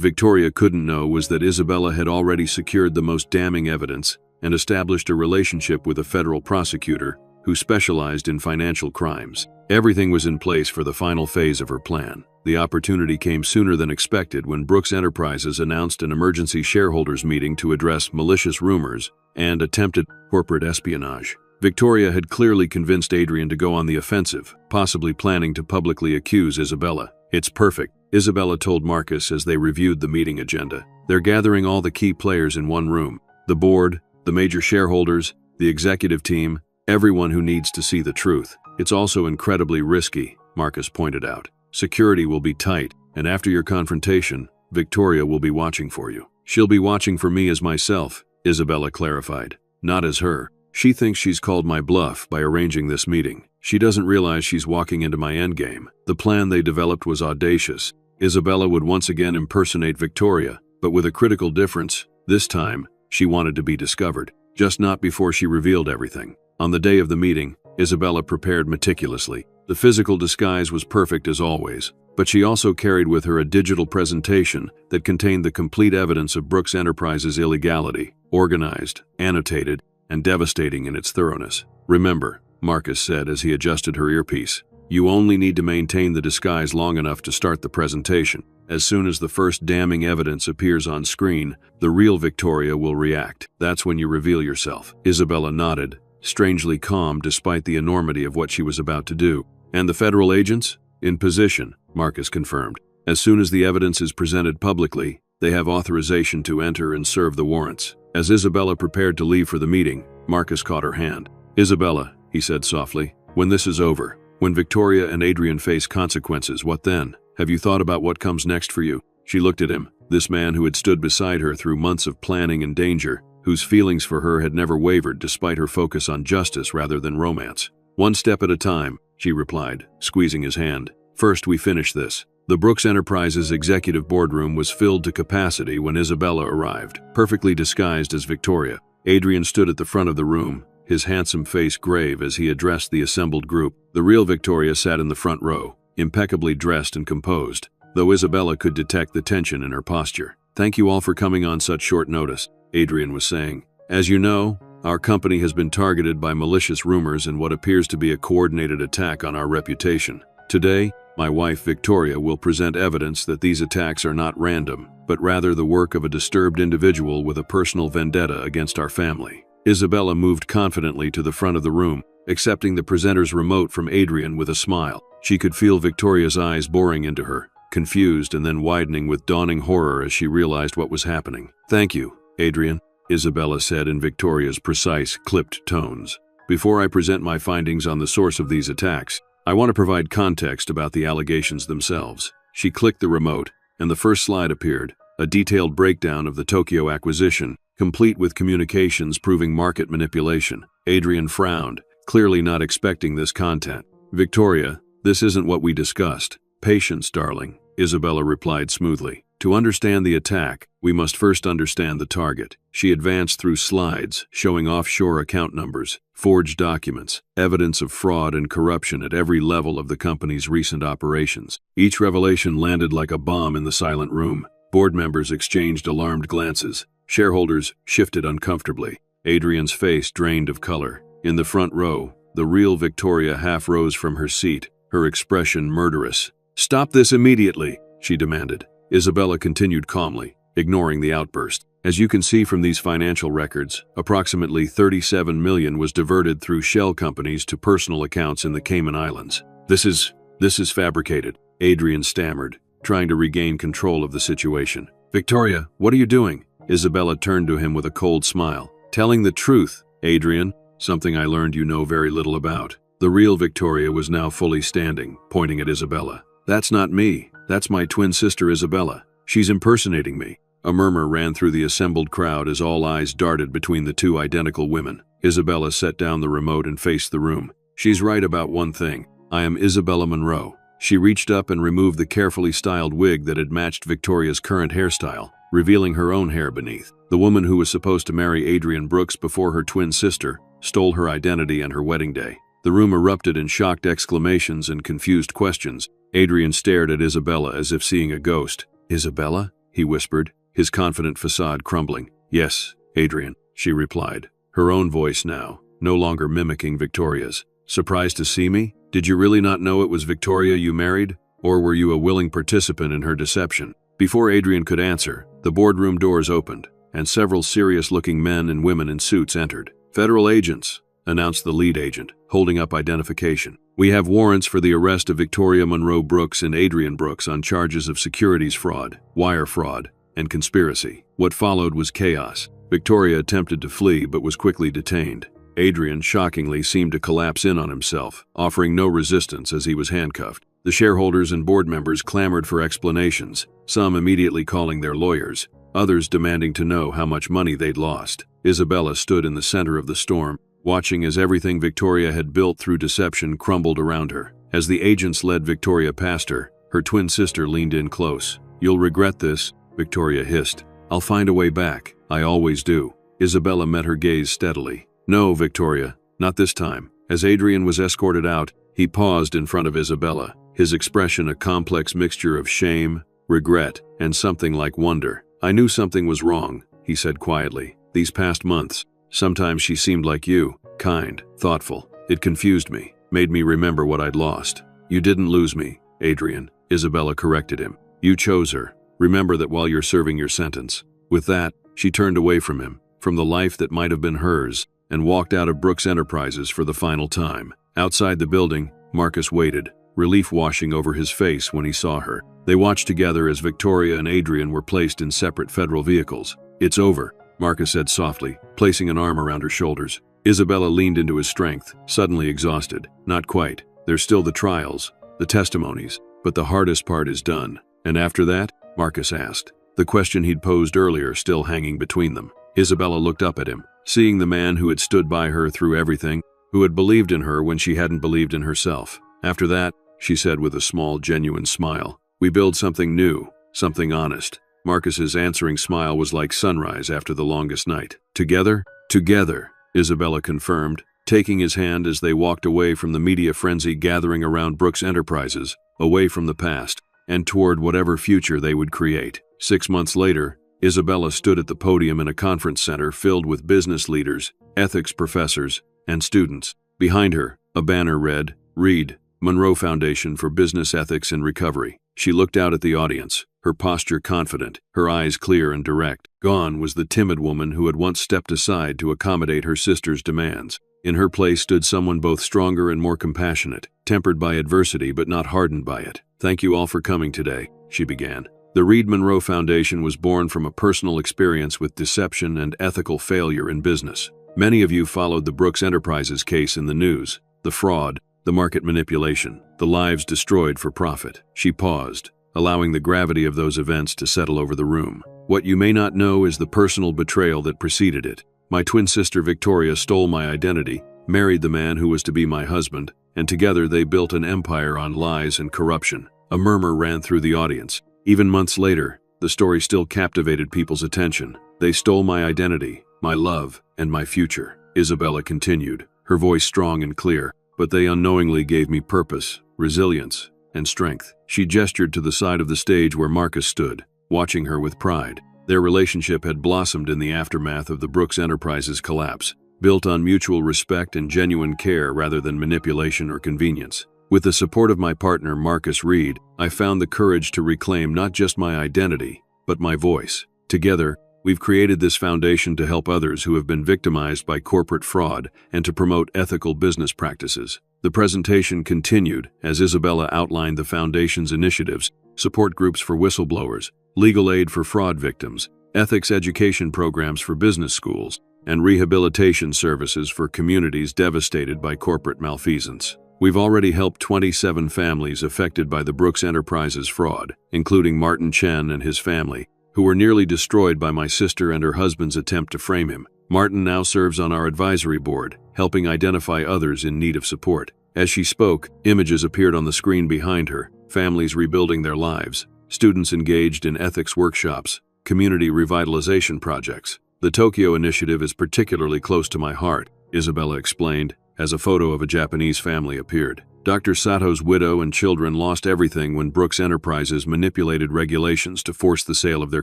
Victoria couldn't know was that Isabella had already secured the most damning evidence and established a relationship with a federal prosecutor who specialized in financial crimes. Everything was in place for the final phase of her plan. The opportunity came sooner than expected when Brooks Enterprises announced an emergency shareholders meeting to address malicious rumors and attempted corporate espionage. Victoria had clearly convinced Adrian to go on the offensive, possibly planning to publicly accuse Isabella. "It's perfect," Isabella told Marcus as they reviewed the meeting agenda. "They're gathering all the key players in one room. The board, the major shareholders, the executive team, everyone who needs to see the truth. It's also incredibly risky," Marcus pointed out. "Security will be tight, and after your confrontation, Victoria will be watching for you." "She'll be watching for me as myself," Isabella clarified. "Not as her. She thinks she's called my bluff by arranging this meeting. She doesn't realize she's walking into my endgame." The plan they developed was audacious. Isabella would once again impersonate Victoria, but with a critical difference. This time, she wanted to be discovered, just not before she revealed everything. On the day of the meeting, Isabella prepared meticulously. The physical disguise was perfect as always, but she also carried with her a digital presentation that contained the complete evidence of Brooks Enterprises' illegality, organized, annotated, and devastating in its thoroughness. "Remember," Marcus said as he adjusted her earpiece, "you only need to maintain the disguise long enough to start the presentation. As soon as the first damning evidence appears on screen, the real Victoria will react. That's when you reveal yourself." Isabella nodded, strangely calm despite the enormity of what she was about to do. "And the federal agents?" "In position," Marcus confirmed. "As soon as the evidence is presented publicly, they have authorization to enter and serve the warrants." As Isabella prepared to leave for the meeting, Marcus caught her hand. "Isabella," he said softly, "when this is over, when Victoria and Adrian face consequences, what then? Have you thought about what comes next for you?" She looked at him, this man who had stood beside her through months of planning and danger, whose feelings for her had never wavered despite her focus on justice rather than romance. "One step at a time," she replied, squeezing his hand. "First we finish this." The Brooks Enterprises executive boardroom was filled to capacity when Isabella arrived, perfectly disguised as Victoria. Adrian stood at the front of the room, his handsome face grave as he addressed the assembled group. The real Victoria sat in the front row, impeccably dressed and composed, though Isabella could detect the tension in her posture. "Thank you all for coming on such short notice," Adrian was saying. "As you know, our company has been targeted by malicious rumors and what appears to be a coordinated attack on our reputation. Today, my wife Victoria will present evidence that these attacks are not random, but rather the work of a disturbed individual with a personal vendetta against our family." Isabella moved confidently to the front of the room, accepting the presenter's remote from Adrian with a smile. She could feel Victoria's eyes boring into her, confused and then widening with dawning horror as she realized what was happening. "Thank you, Adrian," Isabella said in Victoria's precise, clipped tones. "Before I present my findings on the source of these attacks, I want to provide context about the allegations themselves." She clicked the remote, and the first slide appeared, a detailed breakdown of the Tokyo acquisition, complete with communications proving market manipulation. Adrian frowned, clearly not expecting this content. "Victoria, this isn't what we discussed." "Patience, darling," Isabella replied smoothly. "To understand the attack, we must first understand the target." She advanced through slides, showing offshore account numbers, forged documents, evidence of fraud and corruption at every level of the company's recent operations. Each revelation landed like a bomb in the silent room. Board members exchanged alarmed glances. Shareholders shifted uncomfortably. Adrian's face drained of color. In the front row, the real Victoria half rose from her seat, her expression murderous. "Stop this immediately," she demanded. Isabella continued calmly, ignoring the outburst. "As you can see from these financial records, approximately $37 million was diverted through shell companies to personal accounts in the Cayman Islands. This is fabricated," Adrian stammered, trying to regain control of the situation. "Victoria, what are you doing?" Isabella turned to him with a cold smile. "Telling the truth, Adrian, something I learned you know very little about." The real Victoria was now fully standing, pointing at Isabella. "That's not me. That's my twin sister Isabella. She's impersonating me." A murmur ran through the assembled crowd as all eyes darted between the two identical women. Isabella set down the remote and faced the room. "She's right about one thing. I am Isabella Monroe." She reached up and removed the carefully styled wig that had matched Victoria's current hairstyle, revealing her own hair beneath. The woman who was supposed to marry Adrian Brooks before her twin sister stole her identity and her wedding day. The room erupted in shocked exclamations and confused questions. Adrian stared at Isabella as if seeing a ghost. "Isabella?" he whispered, his confident facade crumbling. "Yes, Adrian," she replied, her own voice now, no longer mimicking Victoria's. "Surprised to see me? Did you really not know it was Victoria you married? Or were you a willing participant in her deception?" Before Adrian could answer, the boardroom doors opened, and several serious-looking men and women in suits entered. "Federal agents," announced the lead agent, holding up identification. "We have warrants for the arrest of Victoria Monroe Brooks and Adrian Brooks on charges of securities fraud, wire fraud, and conspiracy." What followed was chaos. Victoria attempted to flee but was quickly detained. Adrian, shockingly, seemed to collapse in on himself, offering no resistance as he was handcuffed. The shareholders and board members clamored for explanations, some immediately calling their lawyers, others demanding to know how much money they'd lost. Isabella stood in the center of the storm, watching as everything Victoria had built through deception crumbled around her. As the agents led Victoria past her, her twin sister leaned in close. "You'll regret this," Victoria hissed. "I'll find a way back. I always do." Isabella met her gaze steadily. "No, Victoria, not this time." As Adrian was escorted out, he paused in front of Isabella, his expression a complex mixture of shame, regret, and something like wonder. "I knew something was wrong," he said quietly. "These past months, sometimes she seemed like you, kind, thoughtful. It confused me, made me remember what I'd lost." "You didn't lose me, Adrian," Isabella corrected him. "You chose her. Remember that while you're serving your sentence." With that, she turned away from him, from the life that might have been hers, and walked out of Brooks Enterprises for the final time. Outside the building, Marcus waited, relief washing over his face when he saw her. They watched together as Victoria and Adrian were placed in separate federal vehicles. "It's over," Marcus said softly, placing an arm around her shoulders. Isabella leaned into his strength, suddenly exhausted. "Not quite. There's still the trials, the testimonies, but the hardest part is done." "And after that?" Marcus asked, the question he'd posed earlier still hanging between them. Isabella looked up at him, seeing the man who had stood by her through everything, who had believed in her when she hadn't believed in herself. "After that," she said with a small, genuine smile, "we build something new, something honest." Marcus's answering smile was like sunrise after the longest night. "Together?" "Together," Isabella confirmed, taking his hand as they walked away from the media frenzy gathering around Brooks Enterprises, away from the past, and toward whatever future they would create. 6 months later, Isabella stood at the podium in a conference center filled with business leaders, ethics professors, and students. Behind her, a banner read, "Reed, Monroe Foundation for Business Ethics and Recovery." She looked out at the audience, her posture confident, her eyes clear and direct. Gone was the timid woman who had once stepped aside to accommodate her sister's demands. In her place stood someone both stronger and more compassionate, tempered by adversity but not hardened by it. "Thank you all for coming today," she began. The Reed Monroe Foundation was born from a personal experience with deception and ethical failure in business. Many of you followed the Brooks Enterprises case in the news, the fraud, the market manipulation, the lives destroyed for profit. She paused, allowing the gravity of those events to settle over the room. "What you may not know is the personal betrayal that preceded it. My twin sister Victoria stole my identity, married the man who was to be my husband, and together they built an empire on lies and corruption." A murmur ran through the audience. Even months later, the story still captivated people's attention. "They stole my identity, my love, and my future," Isabella continued, her voice strong and clear. "But they unknowingly gave me purpose, resilience, and strength." She gestured to the side of the stage where Marcus stood, watching her with pride. Their relationship had blossomed in the aftermath of the Brooks Enterprises collapse, built on mutual respect and genuine care rather than manipulation or convenience. With the support of my partner, Marcus Reed, I found the courage to reclaim not just my identity, but my voice. Together, we've created this foundation to help others who have been victimized by corporate fraud and to promote ethical business practices. The presentation continued as Isabella outlined the foundation's initiatives, support groups for whistleblowers, legal aid for fraud victims, ethics education programs for business schools, and rehabilitation services for communities devastated by corporate malfeasance. We've already helped 27 families affected by the Brooks Enterprises fraud, including Martin Chen and his family, who were nearly destroyed by my sister and her husband's attempt to frame him. Martin now serves on our advisory board, helping identify others in need of support. As she spoke, images appeared on the screen behind her, families rebuilding their lives, students engaged in ethics workshops, community revitalization projects. "The Tokyo Initiative is particularly close to my heart," Isabella explained, as a photo of a Japanese family appeared. Dr. Sato's widow and children lost everything when Brooks Enterprises manipulated regulations to force the sale of their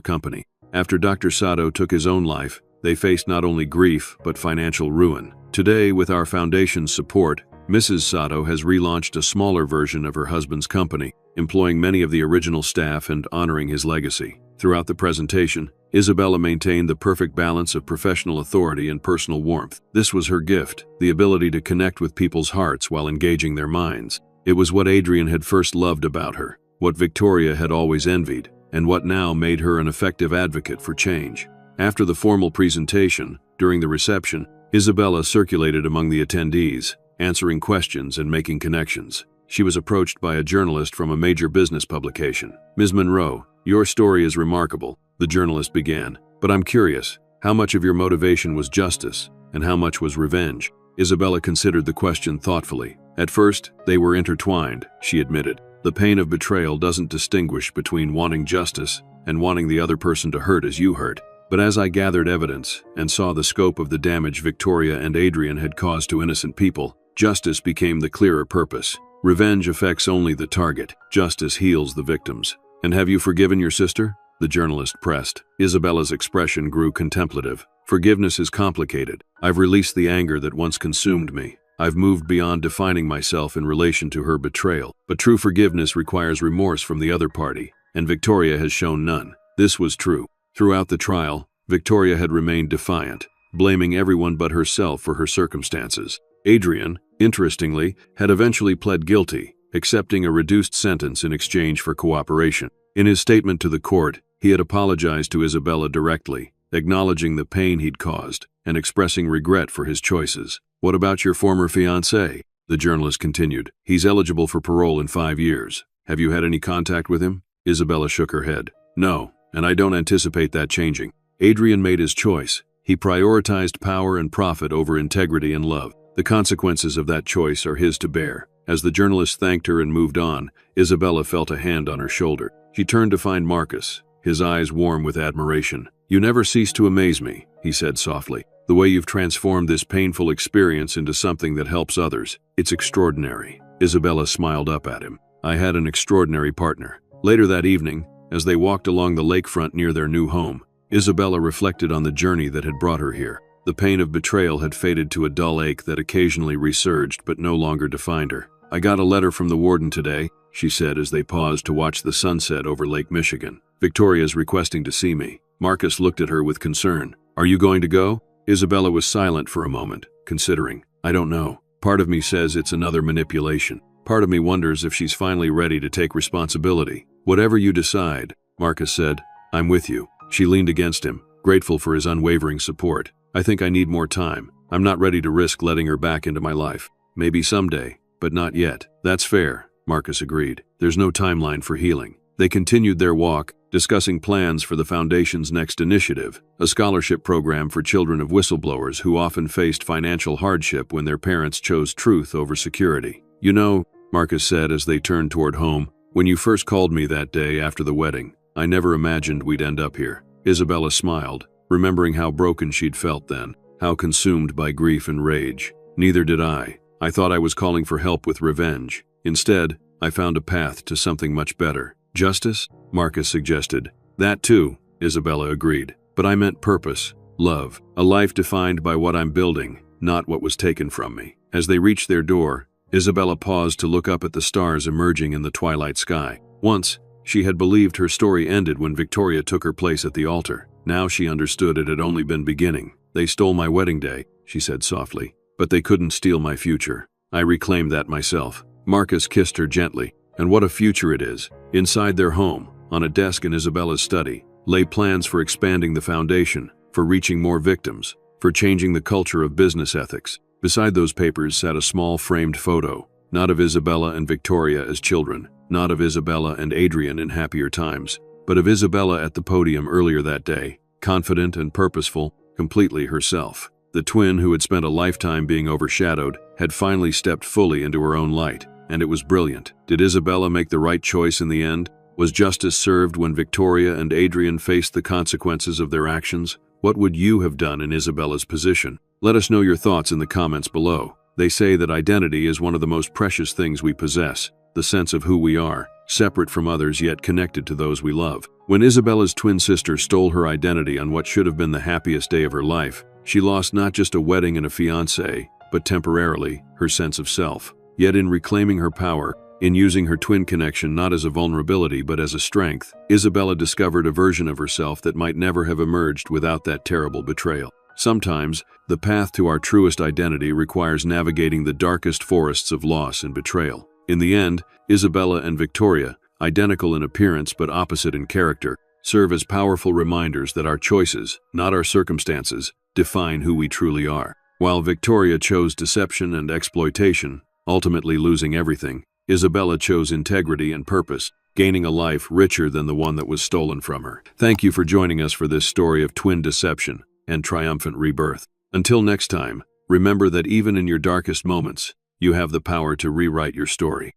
company. After Dr. Sato took his own life, they faced not only grief but financial ruin. Today, with our foundation's support, Mrs. Sato has relaunched a smaller version of her husband's company, employing many of the original staff and honoring his legacy. Throughout the presentation, Isabella maintained the perfect balance of professional authority and personal warmth. This was her gift, the ability to connect with people's hearts while engaging their minds. It was what Adrian had first loved about her, what Victoria had always envied, and what now made her an effective advocate for change. After the formal presentation, during the reception, Isabella circulated among the attendees, answering questions and making connections. She was approached by a journalist from a major business publication. "Ms. Monroe, your story is remarkable," the journalist began, "but I'm curious, how much of your motivation was justice, and how much was revenge?" Isabella considered the question thoughtfully. "At first, they were intertwined," she admitted. "The pain of betrayal doesn't distinguish between wanting justice and wanting the other person to hurt as you hurt. But as I gathered evidence and saw the scope of the damage Victoria and Adrian had caused to innocent people, justice became the clearer purpose. Revenge affects only the target. Justice heals the victims." "And have you forgiven your sister?" the journalist pressed. Isabella's expression grew contemplative. "Forgiveness is complicated. I've released the anger that once consumed me. I've moved beyond defining myself in relation to her betrayal. But true forgiveness requires remorse from the other party, and Victoria has shown none." This was true. Throughout the trial, Victoria had remained defiant, blaming everyone but herself for her circumstances. Adrian, interestingly, had eventually pled guilty, accepting a reduced sentence in exchange for cooperation. In his statement to the court, he had apologized to Isabella directly, acknowledging the pain he'd caused and expressing regret for his choices. "What about your former fiancé?" the journalist continued. "He's eligible for parole in 5 years. Have you had any contact with him?" Isabella shook her head. "No, and I don't anticipate that changing. Adrian made his choice. He prioritized power and profit over integrity and love. The consequences of that choice are his to bear." As the journalist thanked her and moved on, Isabella felt a hand on her shoulder. She turned to find Marcus, his eyes warm with admiration. "You never cease to amaze me," he said softly. "The way you've transformed this painful experience into something that helps others. It's extraordinary." Isabella smiled up at him. "I had an extraordinary partner." Later that evening, as they walked along the lakefront near their new home, Isabella reflected on the journey that had brought her here. The pain of betrayal had faded to a dull ache that occasionally resurged but no longer defined her. "I got a letter from the warden today," she said as they paused to watch the sunset over Lake Michigan. "Victoria's requesting to see me." Marcus looked at her with concern. "Are you going to go?" Isabella was silent for a moment, considering. "I don't know. Part of me says it's another manipulation. Part of me wonders if she's finally ready to take responsibility." "Whatever you decide," Marcus said, "I'm with you." She leaned against him, grateful for his unwavering support. "I think I need more time. I'm not ready to risk letting her back into my life. Maybe someday, but not yet." "That's fair," Marcus agreed. "There's no timeline for healing." They continued their walk, discussing plans for the Foundation's next initiative, a scholarship program for children of whistleblowers who often faced financial hardship when their parents chose truth over security. "You know," Marcus said as they turned toward home, "when you first called me that day after the wedding, I never imagined we'd end up here." Isabella smiled, remembering how broken she'd felt then, how consumed by grief and rage. "Neither did I. I thought I was calling for help with revenge. Instead, I found a path to something much better." "Justice?" Marcus suggested. "That too," Isabella agreed. "But I meant purpose, love, a life defined by what I'm building, not what was taken from me." As they reached their door, Isabella paused to look up at the stars emerging in the twilight sky. Once, she had believed her story ended when Victoria took her place at the altar. Now she understood it had only been beginning. "They stole my wedding day," she said softly, "but they couldn't steal my future. I reclaimed that myself." Marcus kissed her gently. And what a future it is. Inside their home, on a desk in Isabella's study, lay plans for expanding the Foundation, for reaching more victims, for changing the culture of business ethics. Beside those papers sat a small framed photo, not of Isabella and Victoria as children, not of Isabella and Adrian in happier times, but of Isabella at the podium earlier that day, confident and purposeful, completely herself. The twin who had spent a lifetime being overshadowed had finally stepped fully into her own light, and it was brilliant. Did Isabella make the right choice in the end? Was justice served when Victoria and Adrian faced the consequences of their actions? What would you have done in Isabella's position? Let us know your thoughts in the comments below. They say that identity is one of the most precious things we possess, the sense of who we are, separate from others yet connected to those we love. When Isabella's twin sister stole her identity on what should have been the happiest day of her life, she lost not just a wedding and a fiancé, but temporarily, her sense of self. Yet in reclaiming her power, in using her twin connection not as a vulnerability but as a strength, Isabella discovered a version of herself that might never have emerged without that terrible betrayal. Sometimes, the path to our truest identity requires navigating the darkest forests of loss and betrayal. In the end, Isabella and Victoria, identical in appearance but opposite in character, serve as powerful reminders that our choices, not our circumstances, define who we truly are. While Victoria chose deception and exploitation, ultimately losing everything, Isabella chose integrity and purpose, gaining a life richer than the one that was stolen from her. Thank you for joining us for this story of twin deception and triumphant rebirth. Until next time, remember that even in your darkest moments, you have the power to rewrite your story.